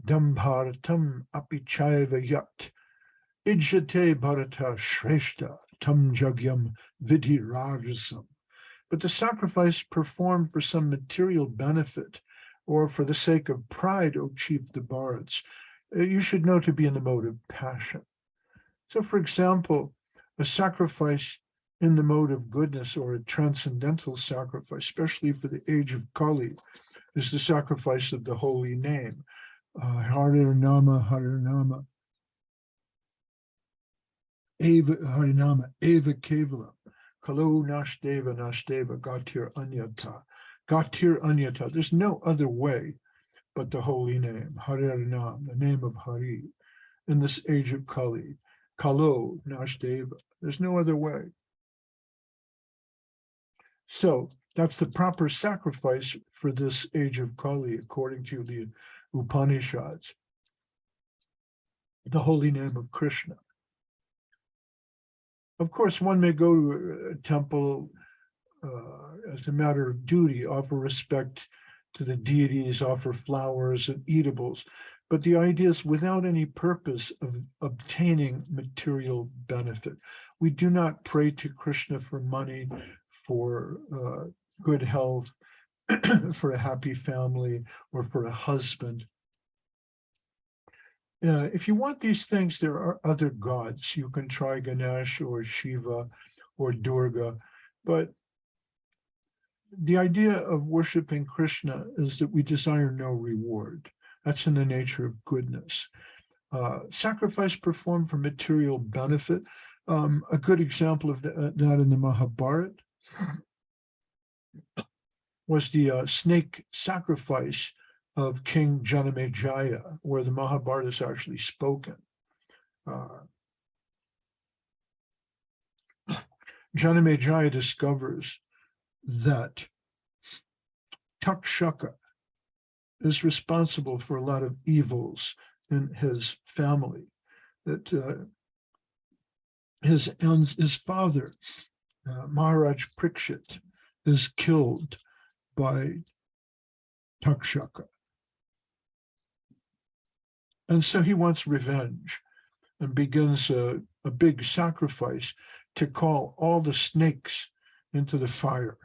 dambharatam apichaiva yat ijjate bharata shreshta tam jagyam vidhi rajasam. But the sacrifice performed for some material benefit or for the sake of pride, O chief Bharats, you should know to be in the mode of passion. So, for example, a sacrifice in the mode of goodness or a transcendental sacrifice, especially for the age of Kali, is the sacrifice of the holy name. Harinama, Harinama, Eva Harinama, Eva Kevala, Kalo Nashdeva, Nashdeva, Gatir Anyata. Gatir Anyata. There's no other way but the holy name, Harinam, the name of Hari, in this age of Kali. Kalo Nashdeva. There's no other way. So that's the proper sacrifice for this age of Kali, according to the Upanishads. The holy name of Krishna. Of course, one may go to a temple as a matter of duty, offer respect to the deities, offer flowers and eatables. But the idea is without any purpose of obtaining material benefit. We do not pray to Krishna for money, for good health, for a happy family, or for a husband. If you want these things, there are other gods. You can try Ganesh or Shiva or Durga, but the idea of worshiping Krishna is that we desire no reward. That's in the nature of goodness. Sacrifice performed for material benefit. A good example of that in the Mahabharata was the snake sacrifice of King Janamejaya, where the Mahabharata is actually spoken. Janamejaya discovers that Takshaka is responsible for a lot of evils in his family, that his father, Maharaj Parikshit, is killed by Takshaka. And so he wants revenge and begins a big sacrifice to call all the snakes into the fire.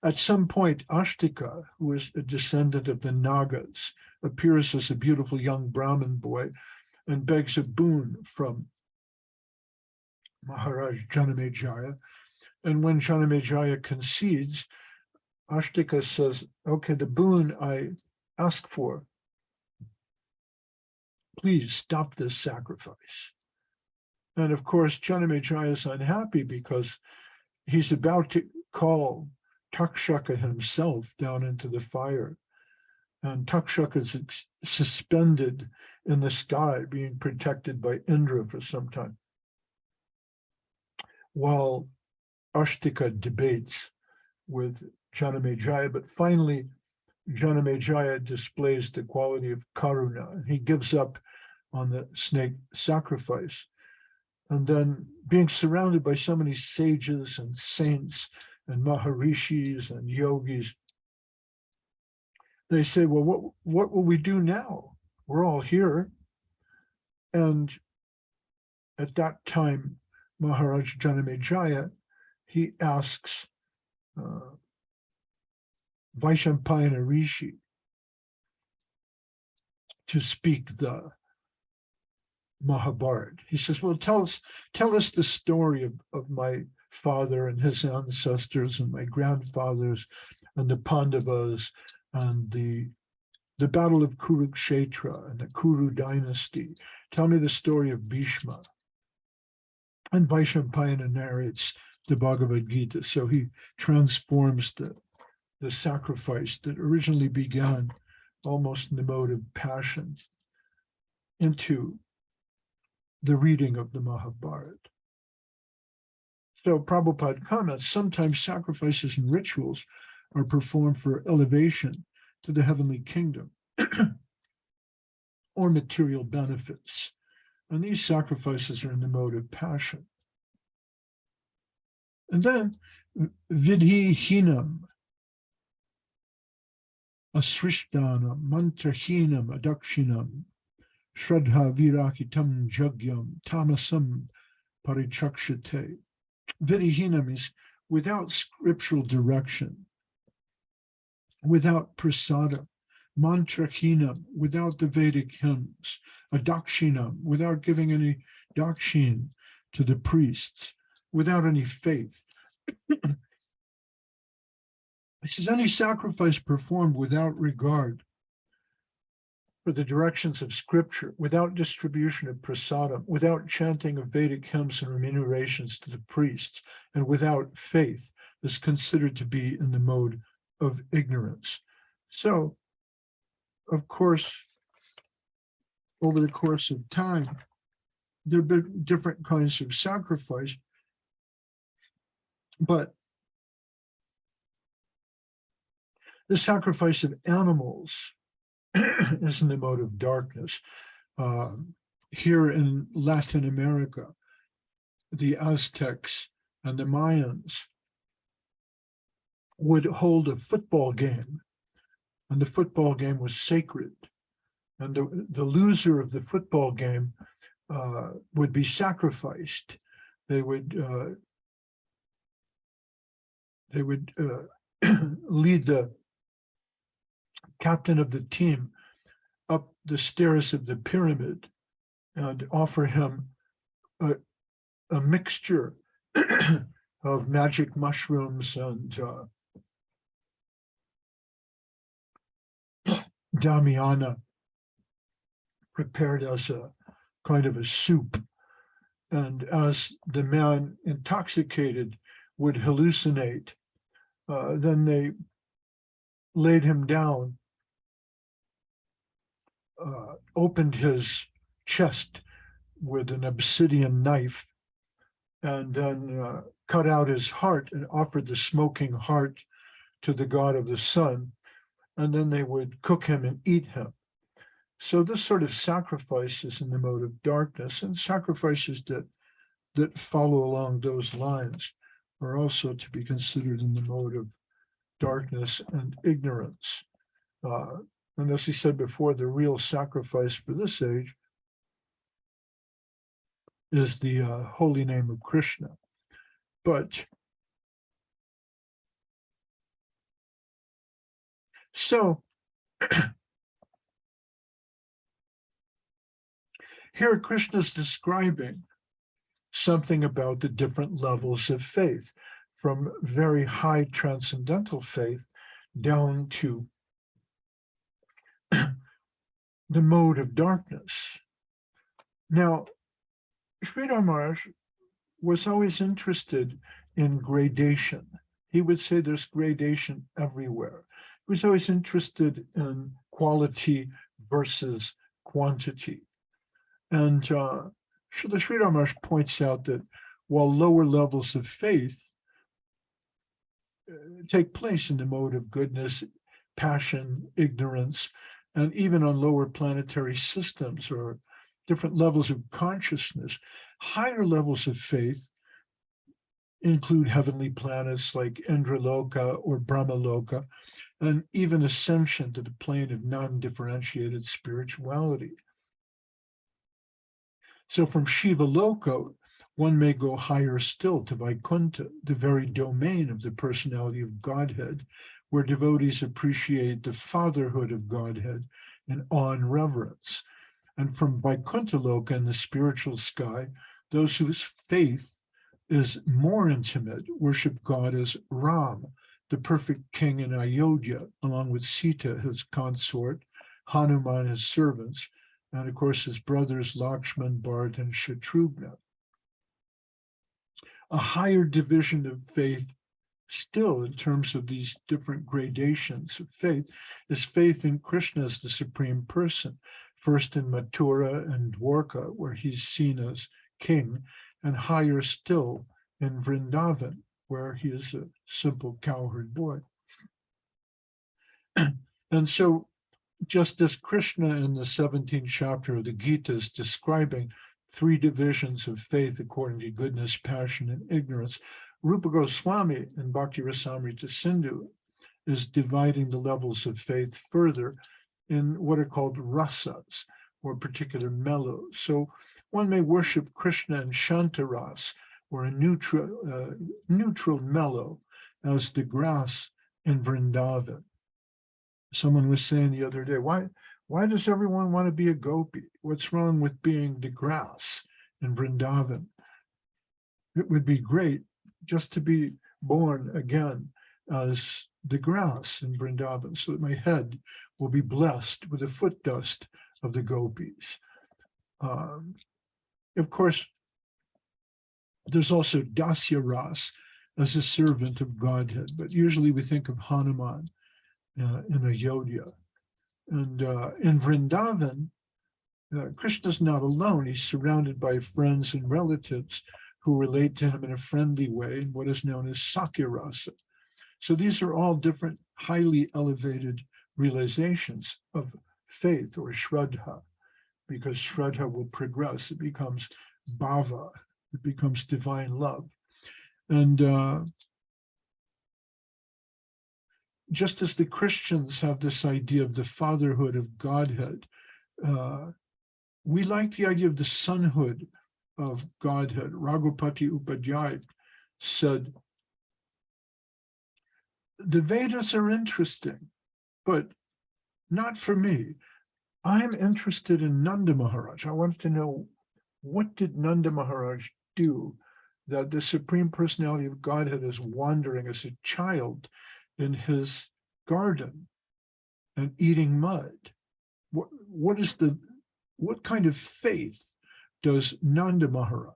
At some point, Ashtika, who is a descendant of the Nagas, appears as a beautiful young Brahmin boy and begs a boon from Maharaj Janamejaya. And when Janamejaya concedes, Ashtika says, okay, the boon I ask for, please stop this sacrifice. And of course, Janamejaya is unhappy because he's about to call Takshaka himself down into the fire. And Takshaka is suspended in the sky, being protected by Indra for some time, while Ashtika debates with Janamejaya. But finally, Janamejaya displays the quality of karuna, and he gives up on the snake sacrifice. And then, being surrounded by so many sages and saints and maharishis and yogis, they say, well, what will we do now? We're all here. And at that time, Maharaj Janamejaya, he asks Vaishampayana Rishi to speak the Mahabharata. He says, well, tell us the story of my father and his ancestors and my grandfathers and the Pandavas and the battle of Kurukshetra and the Kuru dynasty. Tell me the story of Bhishma. And Vaishampayana narrates the Bhagavad Gita. So he transforms the sacrifice that originally began almost in the mode of passion into the reading of the Mahabharata. So Prabhupada comments, sometimes sacrifices and rituals are performed for elevation to the heavenly kingdom or material benefits. And these sacrifices are in the mode of passion. And then vidhi hinam, asrishtana, mantrahinam, adakshinam, shraddha virakitam jagyam, tamasam parichakshate. Vidhi is without scriptural direction, without prasada, mantrahinam, without the Vedic hymns, adakshinam, without giving any dakshin to the priests, without any faith. It says any sacrifice performed without regard for the directions of scripture, without distribution of prasadam, without chanting of Vedic hymns and remunerations to the priests, and without faith is considered to be in the mode of ignorance. So, of course, over the course of time, there have been different kinds of sacrifice, but the sacrifice of animals is in the mode of darkness. Here in Latin America, the Aztecs and the Mayans would hold a football game, and the football game was sacred. And the loser of the football game would be sacrificed. They would lead the captain of the team up the stairs of the pyramid and offer him a mixture of magic mushrooms and Damiana prepared as a kind of a soup. And as the man intoxicated would hallucinate, then they laid him down, opened his chest with an obsidian knife, and then cut out his heart and offered the smoking heart to the god of the sun, and then they would cook him and eat him. So this sort of sacrifices in the mode of darkness, and sacrifices that follow along those lines are also to be considered in the mode of darkness and ignorance. And as he said before, the real sacrifice for this age is the holy name of Krishna. But so here Krishna is describing something about the different levels of faith, from very high transcendental faith down to the mode of darkness. Now, Sridhar Maharaj was always interested in gradation. He would say there's gradation everywhere. He was always interested in quality versus quantity. And Srila Sridhar Maharaj points out that while lower levels of faith take place in the mode of goodness, passion, ignorance, and even on lower planetary systems or different levels of consciousness, higher levels of faith include heavenly planets like Indraloka or Brahmaloka, and even ascension to the plane of non-differentiated spirituality. So from Shiva Loka, one may go higher still to Vaikuntha, the very domain of the personality of Godhead, where devotees appreciate the fatherhood of Godhead in awe and reverence. And from Vaikuntha Loka in the spiritual sky, those whose faith is more intimate worship God as Ram, the perfect king in Ayodhya, along with Sita, his consort, Hanuman, his servants, and of course his brothers Lakshman, Bharat, and Shatrughna. A higher division of faith still, in terms of these different gradations of faith, is faith in Krishna as the supreme person, first in Mathura and Dwarka, where he's seen as king, and higher still in Vrindavan, where he is a simple cowherd boy. And so, just as Krishna in the 17th chapter of the Gita is describing three divisions of faith according to goodness, passion, and ignorance, Rupa Goswami in Bhakti Rasamrita Sindhu is dividing the levels of faith further in what are called rasas, or particular mellows. So one may worship Krishna in Shantaras, or a neutral mellow, as the grass in Vrindavan. Someone was saying the other day, why does everyone want to be a gopi? What's wrong with being the grass in Vrindavan? It would be great just to be born again as the grass in Vrindavan, so that my head will be blessed with the foot dust of the gopis. Of course, there's also Dasya Ras as a servant of Godhead, but usually we think of Hanuman in Ayodhya. And in Vrindavan, Krishna's not alone. He's surrounded by friends and relatives who relate to him in a friendly way in what is known as Sakya Rasa. So these are all different highly elevated realizations of faith, or Shraddha, because Shraddha will progress. It becomes bhava, it becomes divine love. And just as the Christians have this idea of the fatherhood of Godhead, we like the idea of the sonhood of Godhead. Raghupati Upadhyay said, the Vedas are interesting, but not for me. I'm interested in Nanda Maharaj. I wanted to know, what did Nanda Maharaj do that the Supreme Personality of Godhead is wandering as a child in his garden and eating mud? What is the what kind of faith does Nanda Maharaj?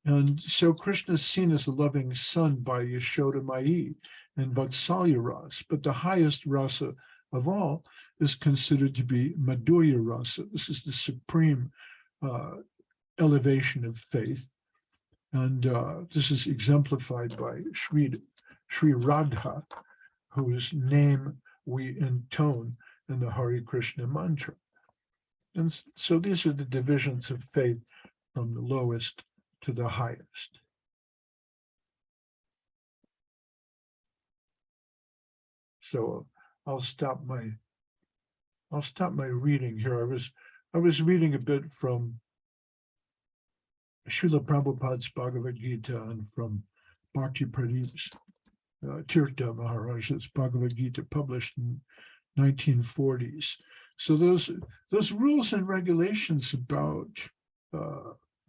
And so Krishna is seen as a loving son by Yashoda Mai and Vatsalya Rasa, but the highest rasa of all is considered to be Madhurya Rasa. This is the supreme elevation of faith. And this is exemplified by Sri Radha, whose name we intone in the Hare Krishna mantra. And so these are the divisions of faith from the lowest to the highest. So I'll stop my reading here. I was reading a bit from Srila Prabhupada's Bhagavad Gita and from Bhakti Pradip's Tirtha Maharaj's Bhagavad Gita, published in 1940s. So those rules and regulations about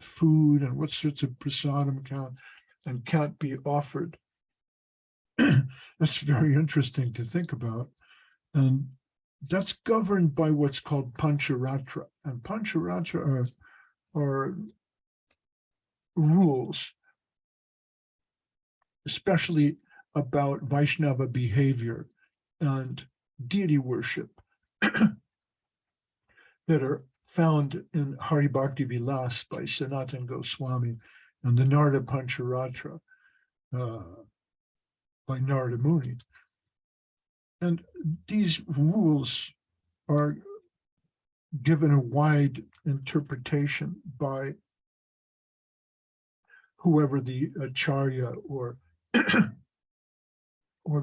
food and what sorts of prasadam can and can't be offered, that's very interesting to think about. And that's governed by what's called Pancharatra. And Pancharatra are rules, especially about Vaishnava behavior and deity worship that are found in Hari Bhakti Vilas by Sanatana Goswami and the Narada Pancharatra by Narada Muni. And these rules are given a wide interpretation by whoever the acharya or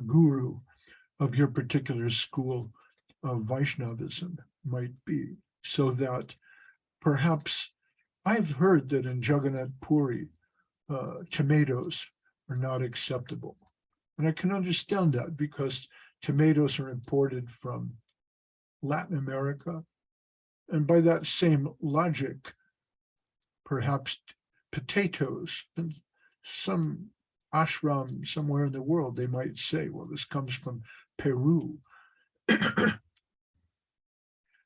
guru of your particular school of Vaishnavism might be, so that perhaps I've heard that in Jagannath Puri, tomatoes are not acceptable. And I can understand that because tomatoes are imported from Latin America. And by that same logic, perhaps potatoes in some ashram somewhere in the world, they might say, well, this comes from Peru.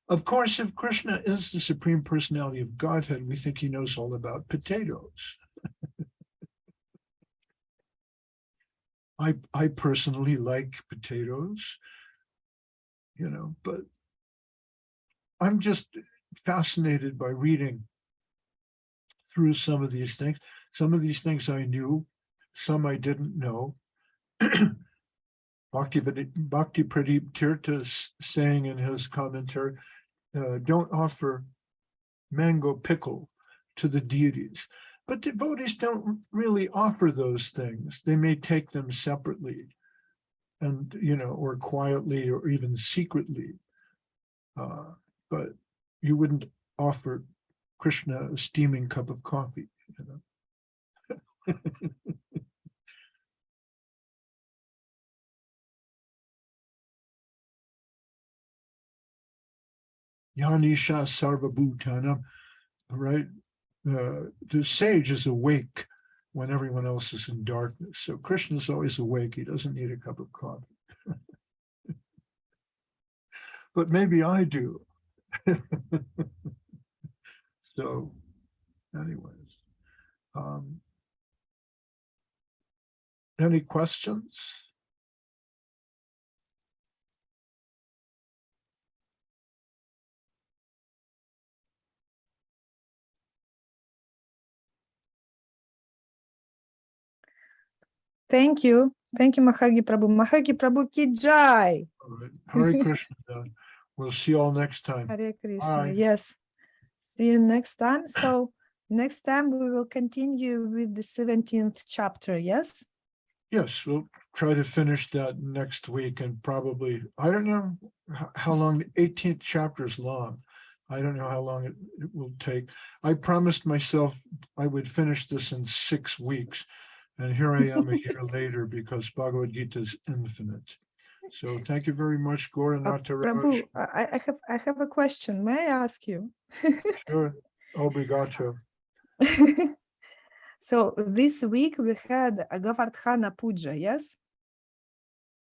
Of course, if Krishna is the Supreme Personality of Godhead, we think he knows all about potatoes. I personally like potatoes, but I'm just fascinated by reading through some of these things. Some of these things I knew, some I didn't know. Bhakti Pradip Tirtha saying in his commentary, don't offer mango pickle to the deities. But devotees don't really offer those things. They may take them separately and, or quietly or even secretly. But you wouldn't offer Krishna a steaming cup of coffee, Yanisha Sarvabhutanam, right? The sage is awake when everyone else is in darkness. So Krishna is always awake. He doesn't need a cup of coffee. But maybe I do. So anyways, any questions? Thank you. Thank you, Mahayogi Prabhu. Mahayogi Prabhu ki jai. All right. Hare Krishna. We'll see you all next time. Hare Krishna. Bye. Yes. See you next time. So next time we will continue with the 17th chapter. Yes. Yes, we'll try to finish that next week, and probably, I don't know how long, the 18th chapter is long. I don't know how long it will take. I promised myself I would finish this in 6 weeks, and here I am a year later because Bhagavad Gita is infinite. So thank you very much, Gauranath Raj. Prabhu, I have a question. May I ask you? Sure, obrigado. So this week we had a Govardhana Puja, yes?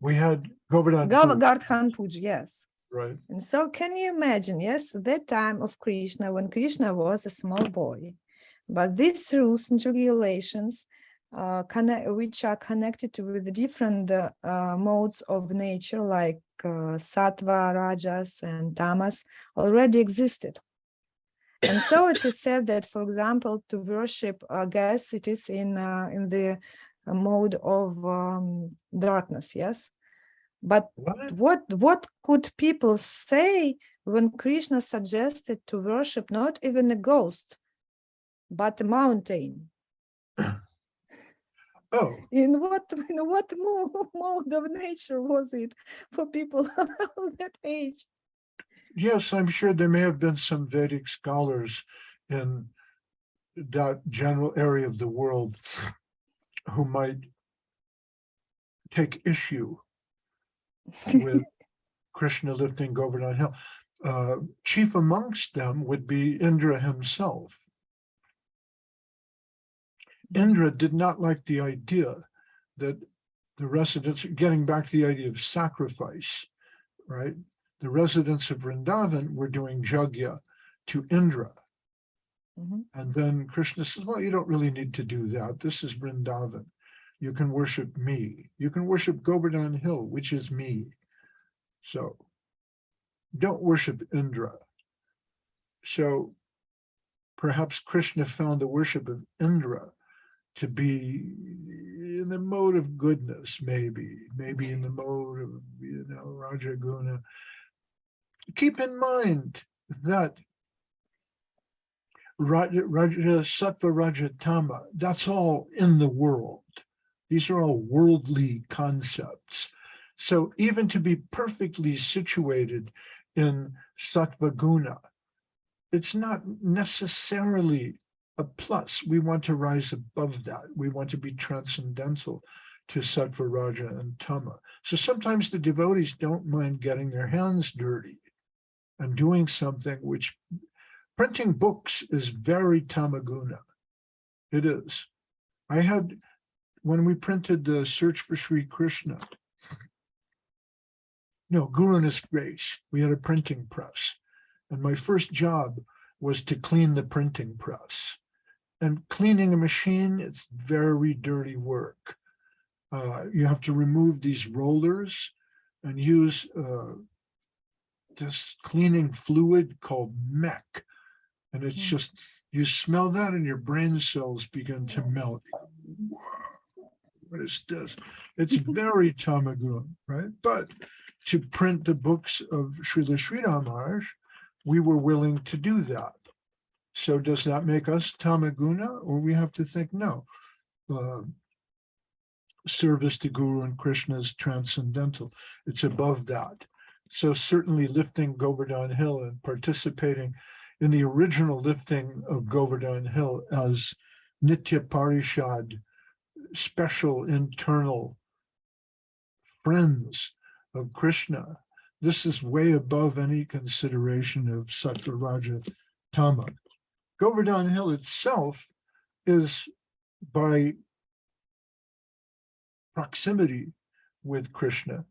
We had Govardhan. Govardhan Puja, yes. Right. And so can you imagine, yes, that time of Krishna, when Krishna was a small boy, but these rules and regulations, which are connected with the different modes of nature, like sattva, rajas, and tamas, already existed. And so it is said that, for example, to worship gas, it is in the mode of darkness, yes? But what could people say when Krishna suggested to worship not even a ghost, but a mountain? Oh, In what mode of nature was it for people of that age? yes, I'm sure there may have been some Vedic scholars in that general area of the world who might take issue with Krishna lifting Govardhan Hill. Chief amongst them would be Indra himself. Indra did not like the idea that the residents, getting back to the idea of sacrifice, right? The residents of Vrindavan were doing jagya to Indra. Mhm. And then Krishna says, well, you don't really need to do that. This is Vrindavan. You can worship me. You can worship Govardhan Hill, which is me. So don't worship Indra. So perhaps Krishna found the worship of Indra to be in the mode of goodness, maybe in the mode of, Rajaguna. Keep in mind that Raja, Sattva, Raja, Tama, that's all in the world. These are all worldly concepts. So even to be perfectly situated in Sattva Guna, it's not necessarily a plus. We want to rise above that. We want to be transcendental to Sattva, Raja, and Tama. So sometimes the devotees don't mind getting their hands dirty and doing something which, printing books is very Tamaguna. It is. I had, when we printed the Search for Sri Krishna, Guruna's Grace, we had a printing press. And my first job was to clean the printing press. And cleaning a machine, it's very dirty work. You have to remove these rollers and use this cleaning fluid called mech. And it's just, you smell that and your brain cells begin to melt. Wow, what is this? It's very Tamagun, right? But to print the books of Srila Sridhar Maharaj, we were willing to do that. So does that make us Tamaguna, or we have to think, no, service to Guru and Krishna is transcendental. It's above that. So certainly lifting Govardhan Hill and participating in the original lifting of Govardhan Hill as Nitya Parishad, special internal friends of Krishna. This is way above any consideration of Sattva, Raja, Tama. Govardhan Hill itself is, by proximity with Krishna,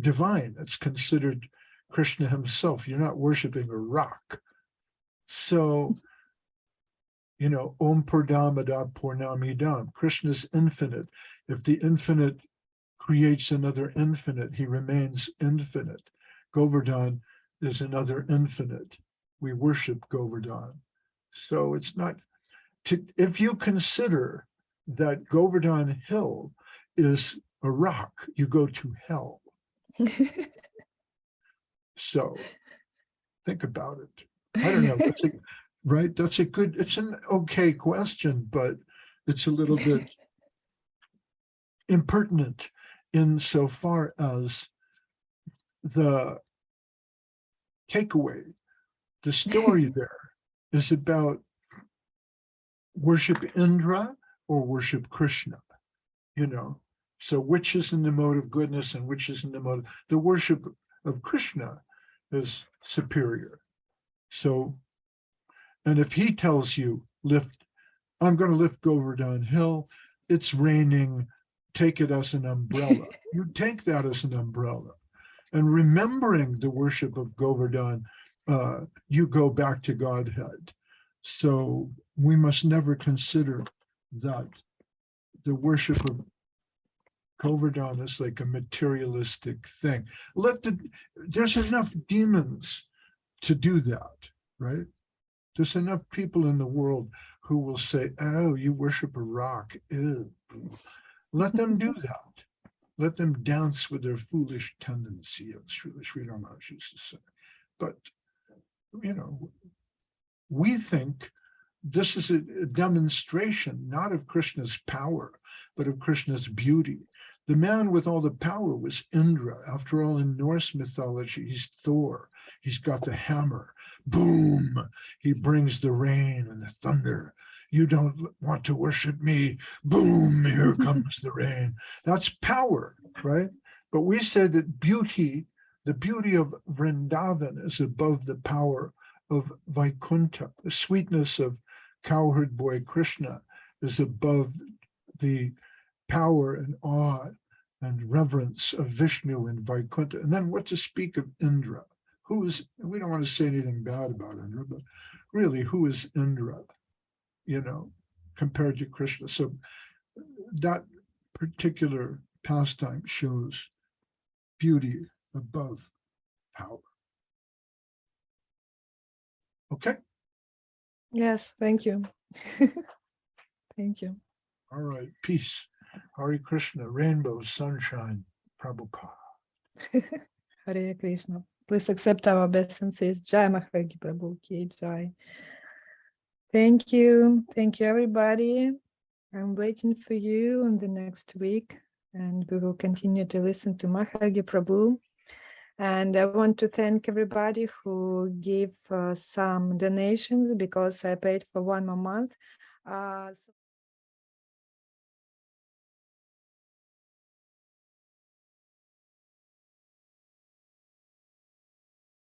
divine. It's considered Krishna himself. You're not worshiping a rock. So, Om Purnamada Purnamidam. Krishna's infinite. If the infinite creates another infinite, he remains infinite. Govardhan is another infinite. We worship Govardhan. So it's not, if you consider that Govardhan Hill is a rock, you go to hell. So think about it. I don't know. Right? It's an okay question, but it's a little bit impertinent insofar as the takeaway, the story there is about worship Indra or worship Krishna, So which is in the mode of goodness and which is in the mode, the worship of Krishna is superior. So, and if he tells you, I'm going to lift Govardhan Hill, it's raining, take it as an umbrella. You take that as an umbrella. and remembering the worship of Govardhan, you go back to Godhead. So we must never consider that the worship of Govardhan is like a materialistic thing. There's enough demons to do that, right? There's enough people in the world who will say, oh, you worship a rock. Ew. Let them do that. Let them dance with their foolish tendency, as Sri Ramanuja used to say. But, we think this is a demonstration, not of Krishna's power, but of Krishna's beauty. The man with all the power was Indra. After all, in Norse mythology, he's Thor. He's got the hammer. Boom! He brings the rain and the thunder. You don't want to worship me. Boom! Here comes the rain. That's power, right? But we say that beauty, the beauty of Vrindavan is above the power of Vaikuntha. The sweetness of cowherd boy Krishna is above the power and awe and reverence of Vishnu and Vaikuntha. And then what to speak of Indra? We don't want to say anything bad about Indra, but really, who is Indra, compared to Krishna? So that particular pastime shows beauty above power. Okay? Yes, thank you. Thank you. All right, peace. Hare Krishna, rainbow, sunshine, Prabhupada. Hare Krishna. Please accept our obeisances. Jai Mahayogi Prabhu ki Jai. Thank you. Thank you, everybody. I'm waiting for you in the next week, and we will continue to listen to Mahayogi Prabhu. And I want to thank everybody who gave some donations, because I paid for one more month.